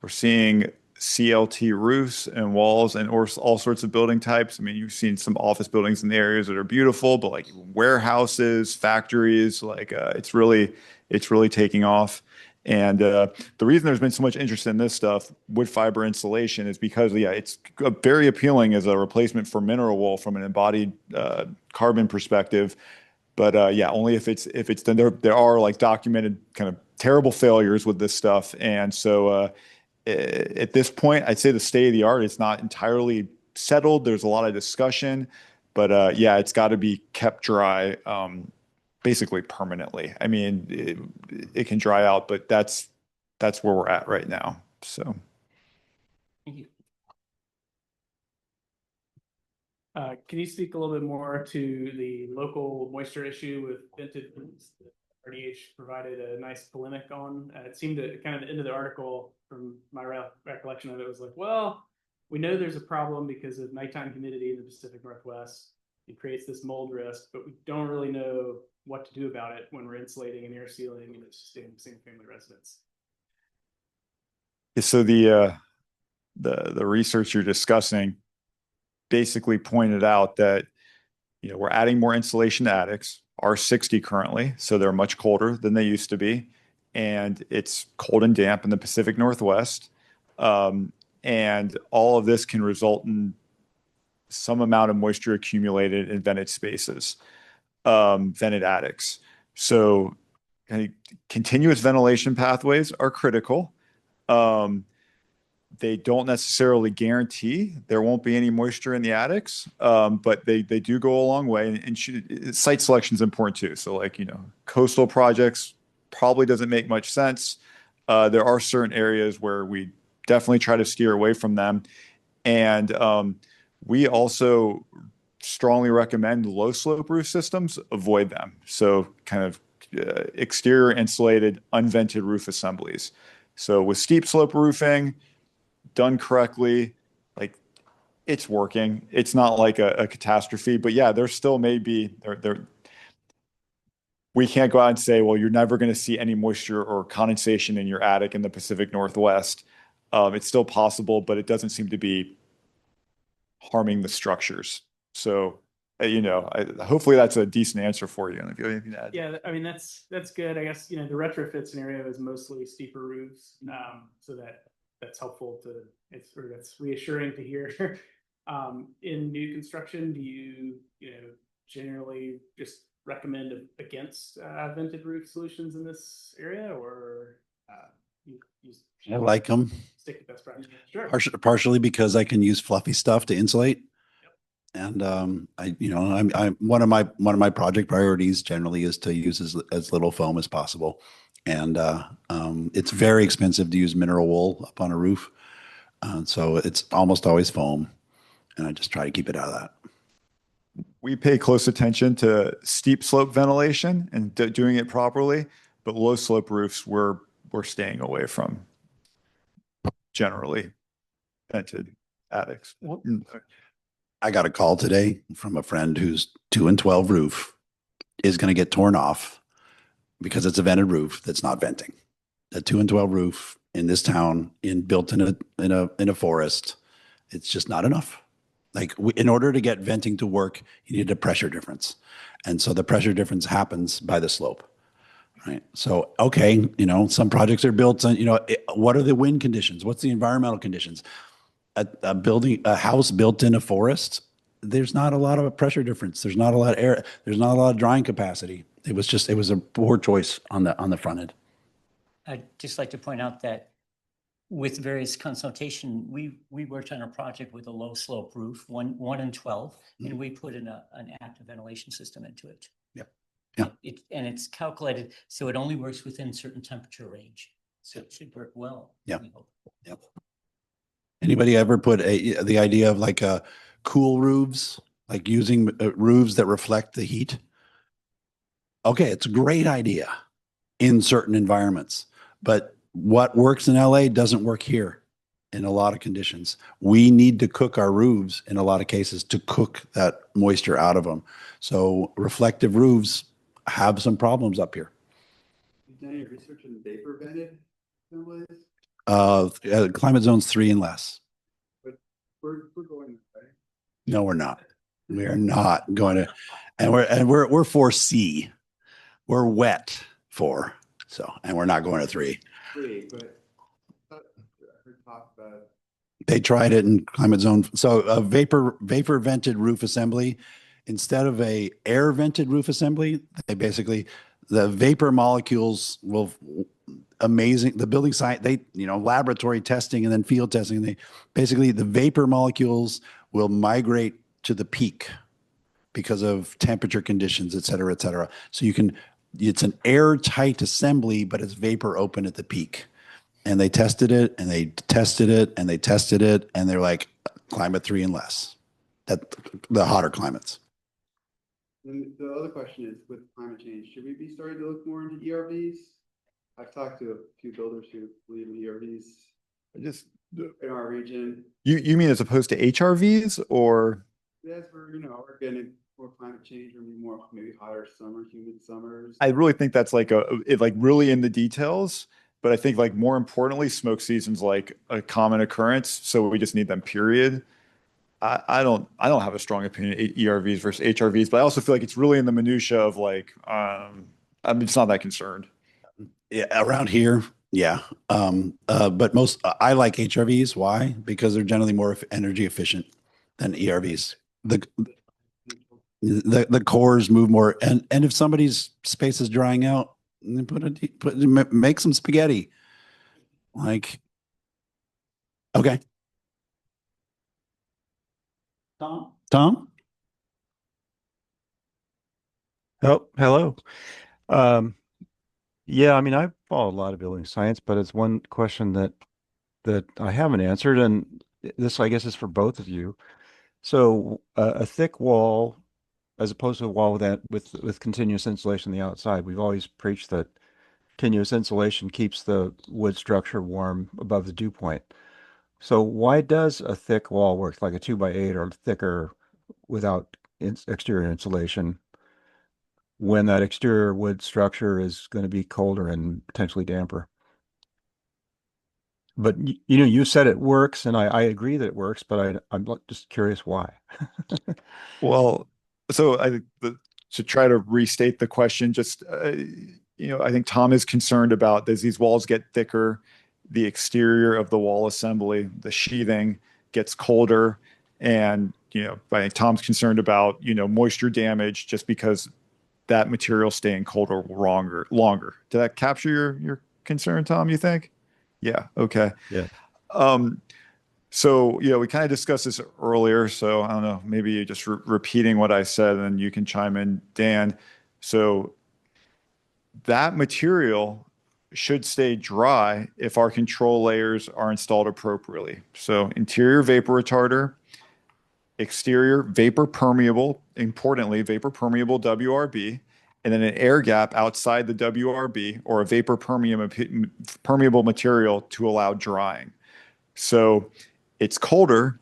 We're seeing CLT roofs and walls and all sorts of building types. I mean, you've seen some office buildings in the areas that are beautiful, but like warehouses, factories, it's really taking off. And the reason there's been so much interest in this stuff, wood fiber insulation, is because it's very appealing as a replacement for mineral wool from an embodied carbon perspective. But only if it's done. There are like documented kind of terrible failures with this stuff, and so at this point, I'd say the state of the art is not entirely settled. There's a lot of discussion, but it's got to be kept dry. Basically permanently. I mean, it can dry out, but that's where we're at right now. So. Thank you. Can you speak a little bit more to the local moisture issue with vented roofs that RDH provided a nice polemic on? It seemed to kind of the end of the article, from my recollection of it, was like, well, we know there's a problem because of nighttime humidity in the Pacific Northwest. It creates this mold risk, but we don't really know what to do about it when we're insulating and air sealing and it's just in single family residence. So the research you're discussing basically pointed out that, you know, we're adding more insulation to attics, R60 currently, so they're much colder than they used to be. And it's cold and damp in the Pacific Northwest. And all of this can result in some amount of moisture accumulated in vented spaces, vented attics. So continuous ventilation pathways are critical. They don't necessarily guarantee there won't be any moisture in the attics, but they do go a long way. And site selection is important too. So like, you know, coastal projects probably doesn't make much sense. There are certain areas where we definitely try to steer away from them. And we also strongly recommend low slope roof systems, avoid them. So kind of exterior insulated, unvented roof assemblies. So with steep slope roofing, done correctly, like it's working. It's not like a catastrophe, but yeah, there still may be we can't go out and say, well, you're never going to see any moisture or condensation in your attic in the Pacific Northwest. It's still possible, but it doesn't seem to be harming the structures. So, you know, hopefully that's a decent answer for you. And if you have anything to add. Yeah, I mean, that's good. I guess, you know, the retrofit scenario is mostly steeper roofs. So that's helpful that's reassuring to hear. In new construction, do you generally just recommend against vented roof solutions in this area, or I like them. Stick with best practice? Sure. Partially because I can use fluffy stuff to insulate. And I'm one of my project priorities generally is to use as little foam as possible. And it's very expensive to use mineral wool up on a roof. So it's almost always foam. And I just try to keep it out of that. We pay close attention to steep slope ventilation and doing it properly, but low slope roofs we're staying away from generally vented attics. I got a call today from a friend whose 2 and 12 roof is going to get torn off because it's a vented roof that's not venting. A 2 and 12 roof in this town, built in a forest, it's just not enough. Like in order to get venting to work, you need a pressure difference, and so the pressure difference happens by the slope, right? So okay, some projects are built on, what are the wind conditions? What's the environmental conditions? A house built in a forest, there's not a lot of a pressure difference. There's not a lot of air. There's not a lot of drying capacity. It was a poor choice on the front end. I'd just like to point out that with various consultation, we worked on a project with a low slope roof, 1 and 12, and we put in an active ventilation system into it. Yep. Yeah. And it's calculated so it only works within certain temperature range. So it should work well. Yeah. Yep. Anybody ever put the idea of like cool roofs, like using roofs that reflect the heat? Okay, it's a great idea in certain environments, but what works in LA doesn't work here in a lot of conditions. We need to cook our roofs in a lot of cases to cook that moisture out of them. So reflective roofs have some problems up here. You've done any research in vapor vented assemblies? Climate zones 3 and less. But we're going, right? No, we're not. We are not going to, and we're 4C. We're wet 4. So, and we're not going to 3. But I heard talk about. They tried it in climate zone. So a vapor vented roof assembly, instead of a air vented roof assembly, the vapor molecules will the building site, laboratory testing and then field testing, the vapor molecules will migrate to the peak because of temperature conditions, et cetera, et cetera. So it's an airtight assembly, but it's vapor open at the peak. And they tested it and they tested it and they tested it. And they're like, climate 3 and less, the hotter climates. And the other question is, with climate change, should we be starting to look more into ERVs? I've talked to a few builders who believe in ERVs in our region. You mean as opposed to HRVs or? Yes, we're getting or climate change, or more maybe hotter summer, humid summers? I really think that's like really in the details, but I think like more importantly, smoke season's like a common occurrence, so we just need them, period. I don't have a strong opinion ERVs versus HRVs, but I also feel like it's really in the minutia of like I'm just not that concerned. Yeah, around here, yeah. But I like HRVs. Why? Because they're generally more energy efficient than ERVs. The cores move more, and if somebody's space is drying out, make some spaghetti. Like, okay, Tom. Oh, hello. Yeah, I mean, I follow a lot of building science, but it's one question that I haven't answered, and this, I guess, is for both of you. So, a thick wall, as opposed to a wall with continuous insulation on the outside, we've always preached that continuous insulation keeps the wood structure warm above the dew point. So, why does a thick wall work, like a 2x8 or thicker, without exterior insulation, when that exterior wood structure is going to be colder and potentially damper? But you know, you said it works, and I agree that it works, but I'm just curious why. Well, so to try to restate the question, just I think Tom is concerned about as these walls get thicker, the exterior of the wall assembly, the sheathing gets colder, and I think Tom's concerned about moisture damage just because that material staying colder longer. Did that capture your concern, Tom? You think? Yeah. Okay. Yeah. So, we kind of discussed this earlier. So I don't know, maybe just repeating what I said, and then you can chime in, Dan. So that material should stay dry if our control layers are installed appropriately. So interior vapor retarder, exterior vapor permeable, importantly, vapor permeable WRB, and then an air gap outside the WRB or a vapor permeable material to allow drying. So it's colder,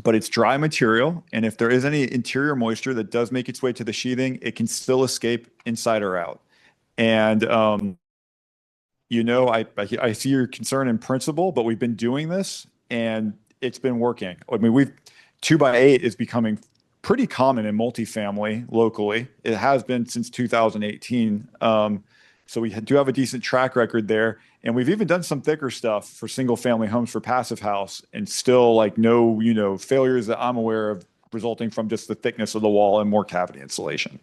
but it's dry material. And if there is any interior moisture that does make its way to the sheathing, it can still escape inside or out. And, I see your concern in principle, but we've been doing this and it's been working. I mean, 2x8 is becoming pretty common in multifamily locally. It has been since 2018. So we do have a decent track record there. And we've even done some thicker stuff for single family homes for passive house, and still like no, failures that I'm aware of resulting from just the thickness of the wall and more cavity insulation.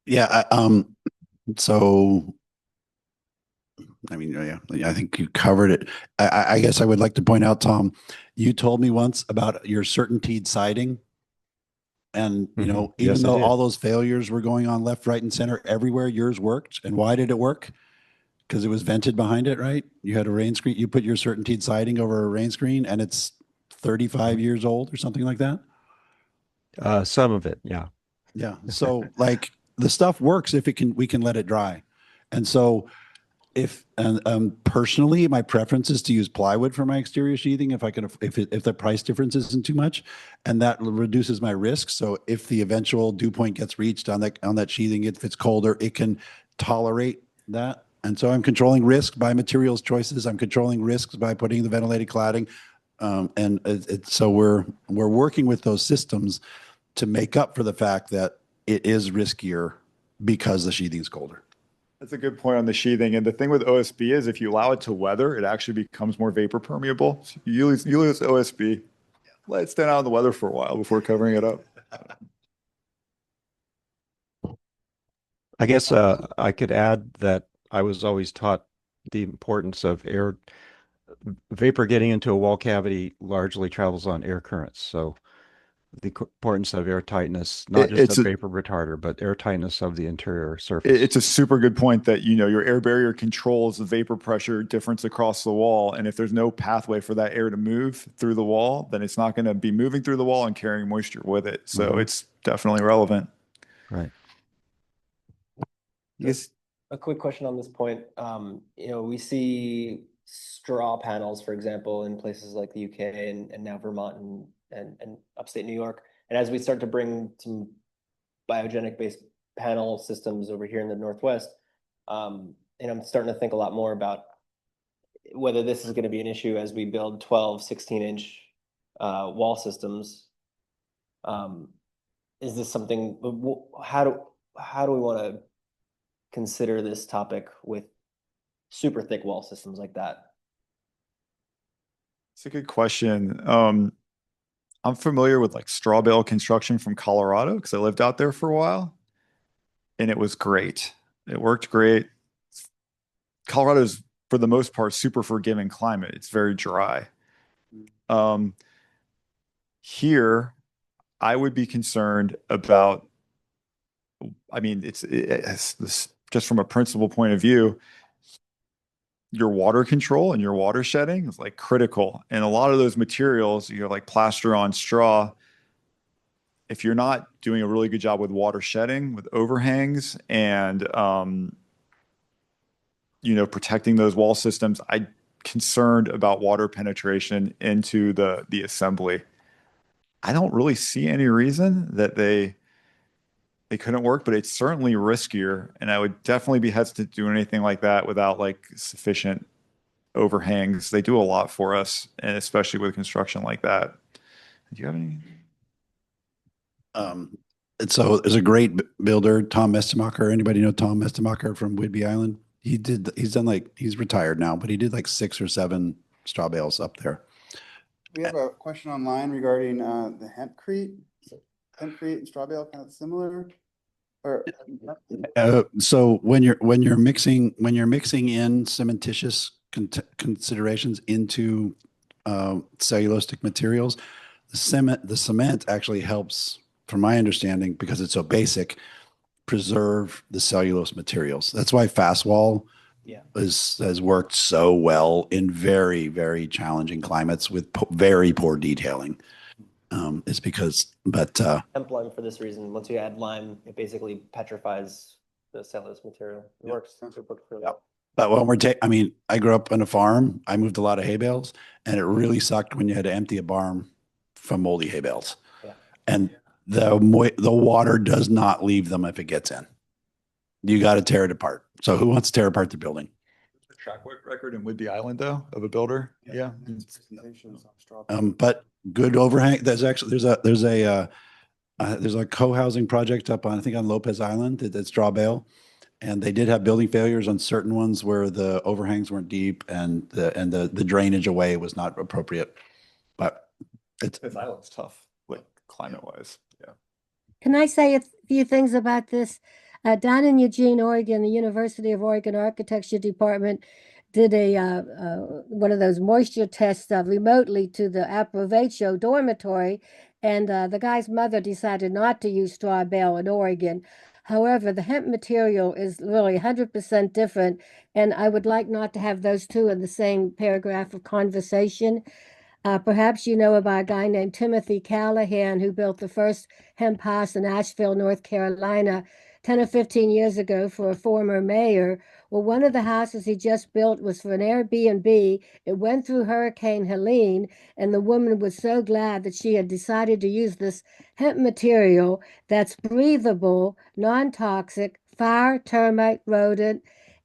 Yeah. So, I mean, yeah, I think you covered it. I guess I would like to point out, Tom, you told me once about your certainteed siding. And, even Yes, I though did. all those failures were going on left, right, and center, everywhere yours worked. And why did it work? Because it was vented behind it, right? You had a rain screen. You put your certainteed siding over a rain screen, and it's 35 years old or something like that. Some of it, yeah. Yeah. So like the stuff works if we can let it dry. And so personally, my preference is to use plywood for my exterior sheathing if the price difference isn't too much, and that reduces my risk. So if the eventual dew point gets reached on that sheathing, if it's colder, it can tolerate that. And so I'm controlling risk by materials choices. I'm controlling risks by putting the ventilated cladding. So we're working with those systems to make up for the fact that it is riskier because the sheathing is colder. That's a good point on the sheathing. And the thing with OSB is if you allow it to weather, it actually becomes more vapor permeable. So you lose OSB. Let it stand out in the weather for a while before covering it up. I guess I could add that I was always taught the importance of vapor getting into a wall cavity largely travels on air currents. So the importance of air tightness, not just a vapor retarder, but air tightness of the interior surface. It's a super good point that, your air barrier controls the vapor pressure difference across the wall. And if there's no pathway for that air to move through the wall, then it's not going to be moving through the wall and carrying moisture with it. So it's definitely relevant. Right. Yes. A quick question on this point. We see straw panels, for example, in places like the UK and now Vermont and upstate New York. And as we start to bring some biogenic based panel systems over here in the Northwest, and I'm starting to think a lot more about whether this is going to be an issue as we build 12, 16-inch wall systems. Is this something, how do we want to consider this topic with super thick wall systems like that? It's a good question. I'm familiar with like straw bale construction from Colorado because I lived out there for a while, and it was great. It worked great. Colorado's, for the most part, super forgiving climate. It's very dry. Here, I would be concerned about, I mean, it's this, just from a principal point of view, your water control and your water shedding is like critical. And a lot of those materials, you're like plaster on straw. If you're not doing a really good job with water shedding, with overhangs and, protecting those wall systems, I'm concerned about water penetration into the assembly. I don't really see any reason that they couldn't work, but it's certainly riskier. And I would definitely be hesitant to do anything like that without like sufficient overhangs. They do a lot for us, and especially with construction like that. Do you have any? And so there's a great builder, Tom Mestemacher. Anybody know Tom Mestemacher from Whidbey Island? He's retired now, but he did like 6 or 7 straw bales up there. We have a question online regarding the hempcrete. Hempcrete and straw bale kind of similar, or So when you're mixing in cementitious considerations into cellulosic materials, the cement actually helps, from my understanding, because it's so basic, preserve the cellulose materials. That's why fast wall has worked so well in very, very challenging climates with very poor detailing. It's because, Hemp lime for this reason. Once you add lime, it basically petrifies the cellulose material. It works super well. But when I grew up on a farm. I moved a lot of hay bales, and it really sucked when you had to empty a barn from moldy hay bales. Yeah. And the water does not leave them if it gets in. You got to tear it apart. So who wants to tear apart the building? Track record in Whidbey Island, though, of a builder. Yeah. But good overhang. There's a co-housing project up on, I think, on Lopez Island that's straw bale, and they did have building failures on certain ones where the overhangs weren't deep and the drainage away was not appropriate. But This island's tough, like climate wise. Yeah. Can I say a few things about this? Down in Eugene, Oregon, the University of Oregon Architecture Department did one of those moisture tests remotely to the Approvecho dormitory, and the guy's mother decided not to use straw bale in Oregon. However, the hemp material is really 100% different, and I would like not to have those two in the same paragraph of conversation. Perhaps you know about a guy named Timothy Callahan who built the first hemp house in Asheville, North Carolina, 10 or 15 years ago for a former mayor. Well, one of the houses he just built was for an Airbnb. It went through Hurricane Helene, and the woman was so glad that she had decided to use this hemp material that's breathable, non-toxic, fire, termite, rodent,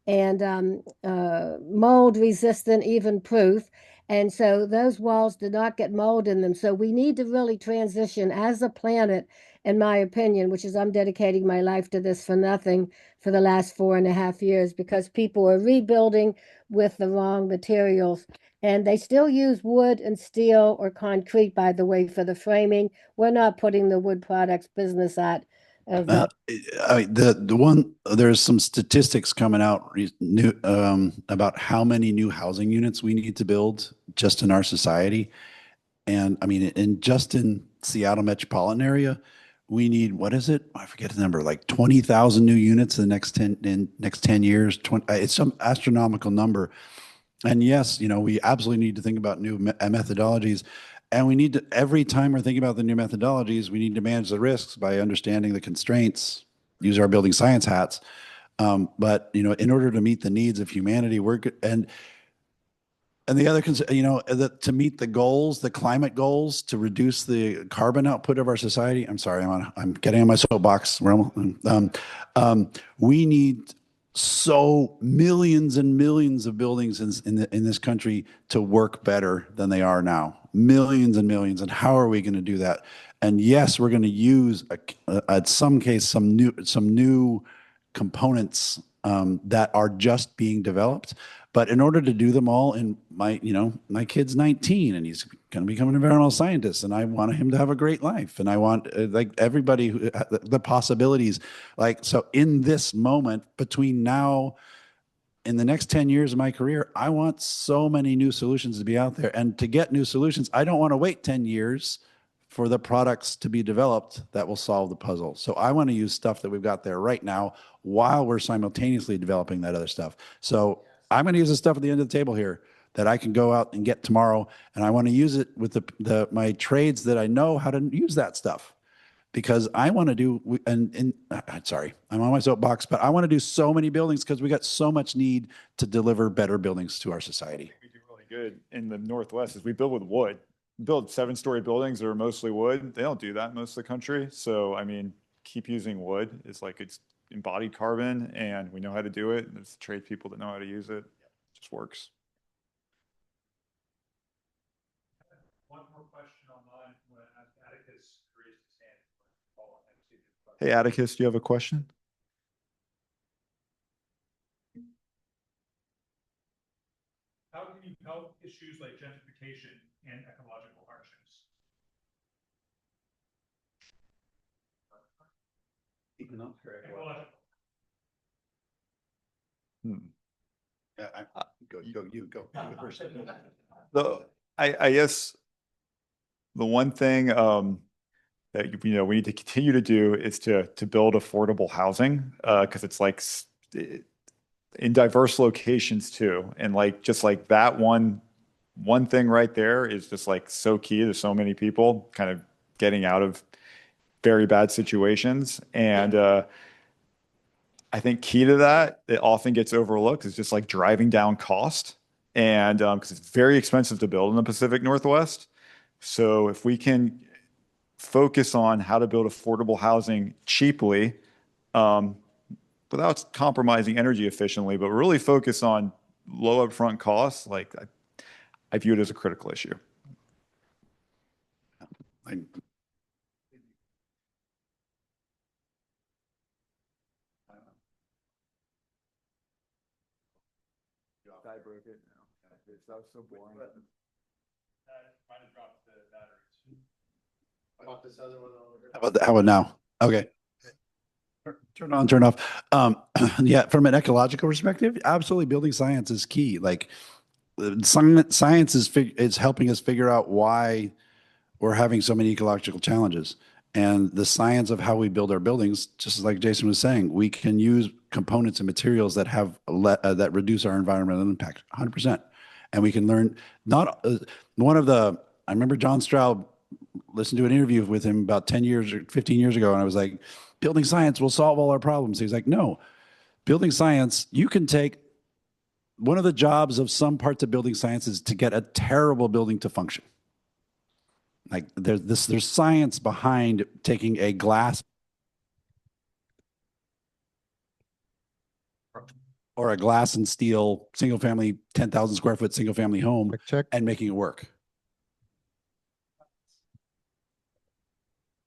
and mold resistant, even proof. And so those walls did not get mold in them. So we need to really transition as a planet, in my opinion, which is I'm dedicating my life to this for nothing for the last 4.5 years, because people are rebuilding with the wrong materials. And they still use wood and steel or concrete, by the way, for the framing. We're not putting the wood products business out of that. There's some statistics coming out new about how many new housing units we need to build just in our society. And I mean, in Seattle metropolitan area, we need, what is it? I forget the number, like 20,000 new units in the next 10 years. It's some astronomical number. And yes, we absolutely need to think about new methodologies. And we need to, every time we're thinking about the new methodologies, we need to manage the risks by understanding the constraints, use our building science hats. But in order to meet the needs of humanity, and And the other, that to meet the goals, the climate goals, to reduce the carbon output of our society. I'm sorry, I'm getting on my soapbox. We need so millions and millions of buildings in this country to work better than they are now. Millions and millions. And how are we going to do that? And yes, we're going to use, at some case, some new components that are just being developed. But in order to do them all, and my kid's 19 and he's going to become an environmental scientist, and I want him to have a great life, and I want like everybody the possibilities. Like, so in this moment between now, in the next 10 years of my career, I want so many new solutions to be out there. And to get new solutions, I don't want to wait 10 years for the products to be developed that will solve the puzzle. So I want to use stuff that we've got there right now while we're simultaneously developing that other stuff. So I'm going to use the stuff at the end of the table here that I can go out and get tomorrow. And I want to use it with my trades that I know how to use that stuff. Because I want to do, sorry, I'm on my soapbox, but I want to do so many buildings because we got so much need to deliver better buildings to our society. We do really good in the Northwest is we build with wood. We build 7-story buildings that are mostly wood. They don't do that in most of the country. So, I mean, keep using wood. It's like it's embodied carbon and we know how to do it. There's trade people that know how to use it. It just works. One more question online when Atticus raised his hand. Hey, Atticus, do you have a question? How can you help issues like gentrification and ecological hardships? Ecological. Go first. I guess the one thing that we need to continue to do is to build affordable housing because it's like in diverse locations too, and like just like that one thing right there is just like so key to so many people kind of getting out of very bad situations. And I think key to that, it often gets overlooked, is just like driving down cost. And because it's very expensive to build in the Pacific Northwest. So if we can focus on how to build affordable housing cheaply without compromising energy efficiently, but really focus on low upfront costs, like I view it as a critical issue. I broke it. That was so boring. Might have dropped the batteries. I want this other one over. How about now? Okay. Turn on, turn off. Yeah, from an ecological perspective, absolutely, building science is key. Like science is helping us figure out why we're having so many ecological challenges. And the science of how we build our buildings, just like Jason was saying, we can use components and materials that have that reduce our environmental impact 100%. And we can learn I remember John Stroud listened to an interview with him about 10 years or 15 years ago. And I was like, building science will solve all our problems. He's like, no, building science, you can take one of the jobs of some parts of building science is to get a terrible building to function. Like there's science behind taking a glass or a glass and steel single family 10,000 square foot single family home and making it work.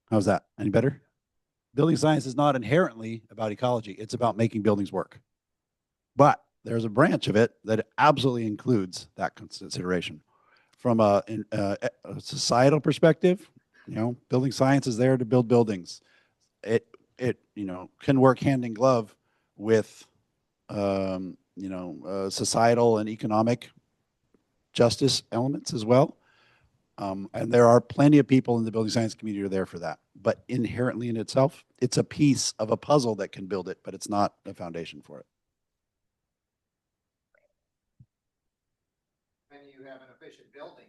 How's that? Any better? Building science is not inherently about ecology. It's about making buildings work. But there's a branch of it that absolutely includes that consideration. From a societal perspective, building science is there to build buildings. It can work hand in glove with societal and economic justice elements as well. And there are plenty of people in the building science community who are there for that. But inherently in itself, it's a piece of a puzzle that can build it, but it's not a foundation for it. When you have an efficient building,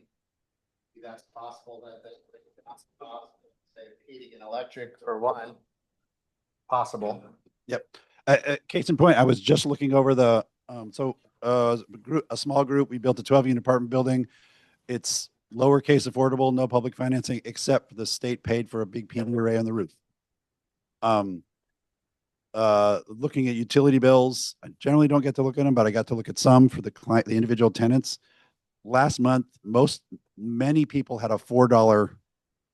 that's possible that say heating and electric for one, possible. Yep. Case in point, I was just looking over a small group. We built a 12-unit apartment building. It's lowercase affordable, no public financing, except the state paid for a big PV array on the roof. Looking at utility bills, I generally don't get to look at them, but I got to look at some for the client, the individual tenants. Last month, many people had a $4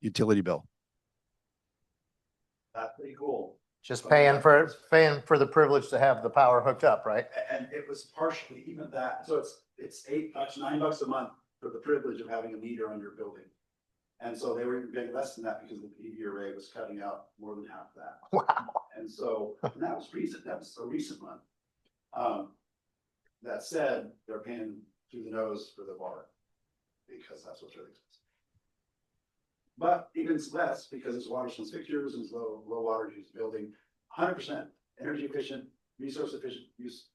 utility bill. That's pretty cool. Just paying for the privilege to have the power hooked up, right? And it was partially even that. So it's $8, $9 a month for the privilege of having a meter on your building. And so they were even paying less than that because the PV array was cutting out more than half that. Wow. And so, and that was recent. That was a recent month. That said, they're paying through the nose for the water because that's what's really expensive. But even less because it's water sense fixtures and it's low water use building. 100% energy efficient, resource efficient use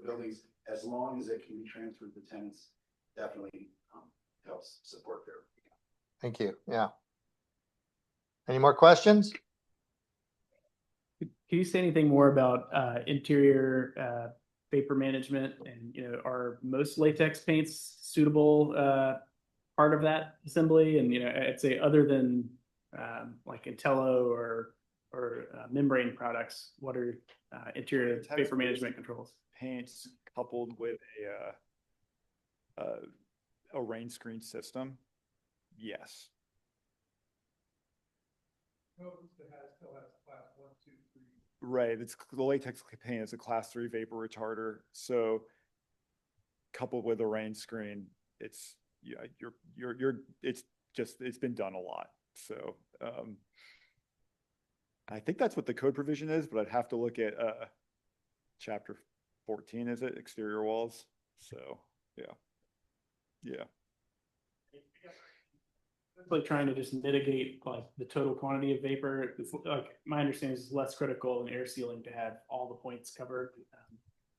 buildings, as long as it can be transferred to tenants, definitely helps support their. Thank you. Yeah. Any more questions? Can you say anything more about interior vapor management and, you know, are most latex paints suitable part of that assembly? And, you know, I'd say other than like Intello or membrane products, what are interior vapor management controls? Paints coupled with a rain screen system. Yes. Right. It's the latex paint is a class 3 vapor retarder. So coupled with a rain screen, it's it's been done a lot. So I think that's what the code provision is, but I'd have to look at chapter 14, is it? Exterior walls. So yeah. Like trying to just mitigate like the total quantity of vapor. Like my understanding is less critical than air sealing to have all the points covered.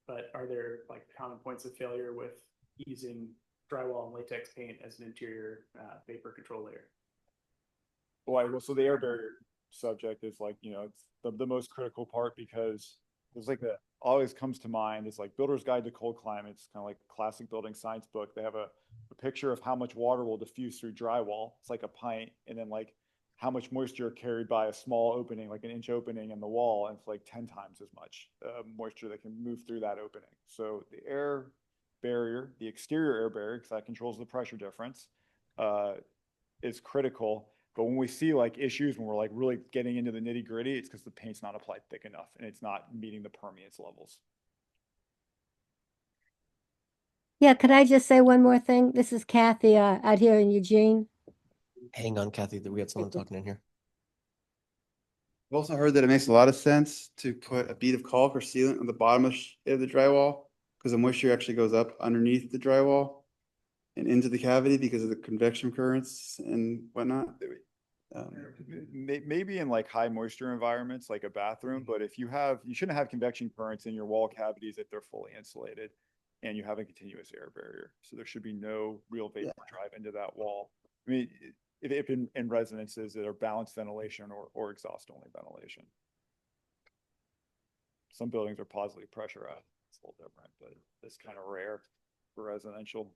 But are there like common points of failure with using drywall and latex paint as an interior vapor control layer? Well, so the air barrier subject is like, you know, it's the most critical part because there's like always comes to mind is like Builder's Guide to Cold Climates, kind of like classic building science book. They have a picture of how much water will diffuse through drywall. It's like a pint, and then like how much moisture carried by a small opening, like an inch opening in the wall, and it's like 10 times as much moisture that can move through that opening. So the air barrier, the exterior air barrier, because that controls the pressure difference, is critical. But when we see like issues, when we're like really getting into the nitty gritty, it's because the paint's not applied thick enough and it's not meeting the permeance levels. Yeah, could I just say one more thing? This is Kathy out here in Eugene. Hang on, Kathy, we got someone talking in here. I've also heard that it makes a lot of sense to put a bead of caulk or sealant on the bottom of the drywall because the moisture actually goes up underneath the drywall and into the cavity because of the convection currents and whatnot. Maybe in like high moisture environments, like a bathroom, but if you shouldn't have convection currents in your wall cavities if they're fully insulated and you have a continuous air barrier. So there should be no real vapor drive into that wall. I mean, if in residences that are balanced ventilation or exhaust only ventilation. Some buildings are positively pressurized. It's a little different, but it's kind of rare for residential.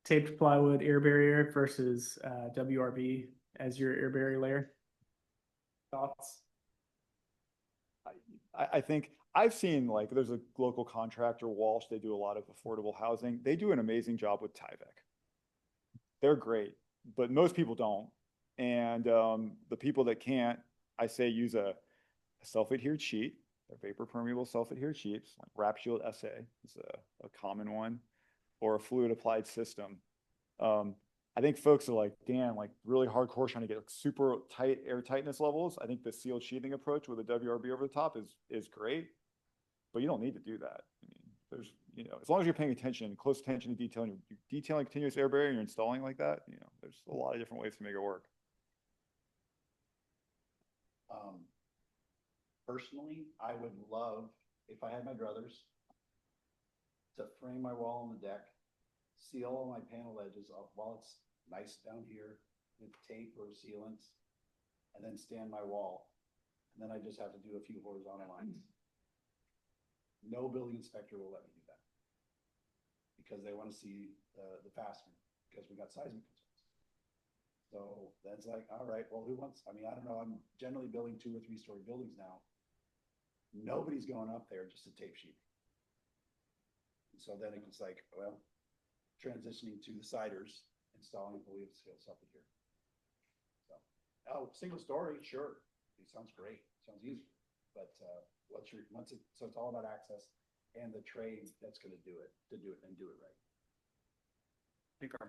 Taped plywood air barrier versus WRB as your air barrier layer. Thoughts? I think I've seen like there's a local contractor, Walsh, they do a lot of affordable housing. They do an amazing job with Tyvek. They're great, but most people don't. And the people that can't, I say use a self-adhered sheet, a vapor permeable self-adhered sheets, like Wrap Shield SA is a common one, or a fluid applied system. I think folks are like, damn, like really hardcore trying to get like super tight air tightness levels. I think the sealed sheathing approach with a WRB over the top is great, but you don't need to do that. I mean, there's, you know, as long as you're paying attention, close attention to detail, and you're detailing continuous air barrier and you're installing like that, you know, there's a lot of different ways to make it work. Personally, I would love, if I had my druthers, to frame my wall on the deck, seal all my panel edges off while it's nice down here with tape or sealants, and then stand my wall and then I just have to do a few horizontal lines. No building inspector will let me do that. Because they want to see the fastener, because we got seismic concerns. So that's like, all right, well, who wants, I mean, I don't know, I'm generally building 2 or 3 story buildings now. Nobody's going up there just to tape sheet. And so then it's like, well, transitioning to the siders, installing believe skills up here. So, oh, single story, sure. It sounds great. Sounds easy. But once it's all about access and the trade that's going to do it and do it right. I think our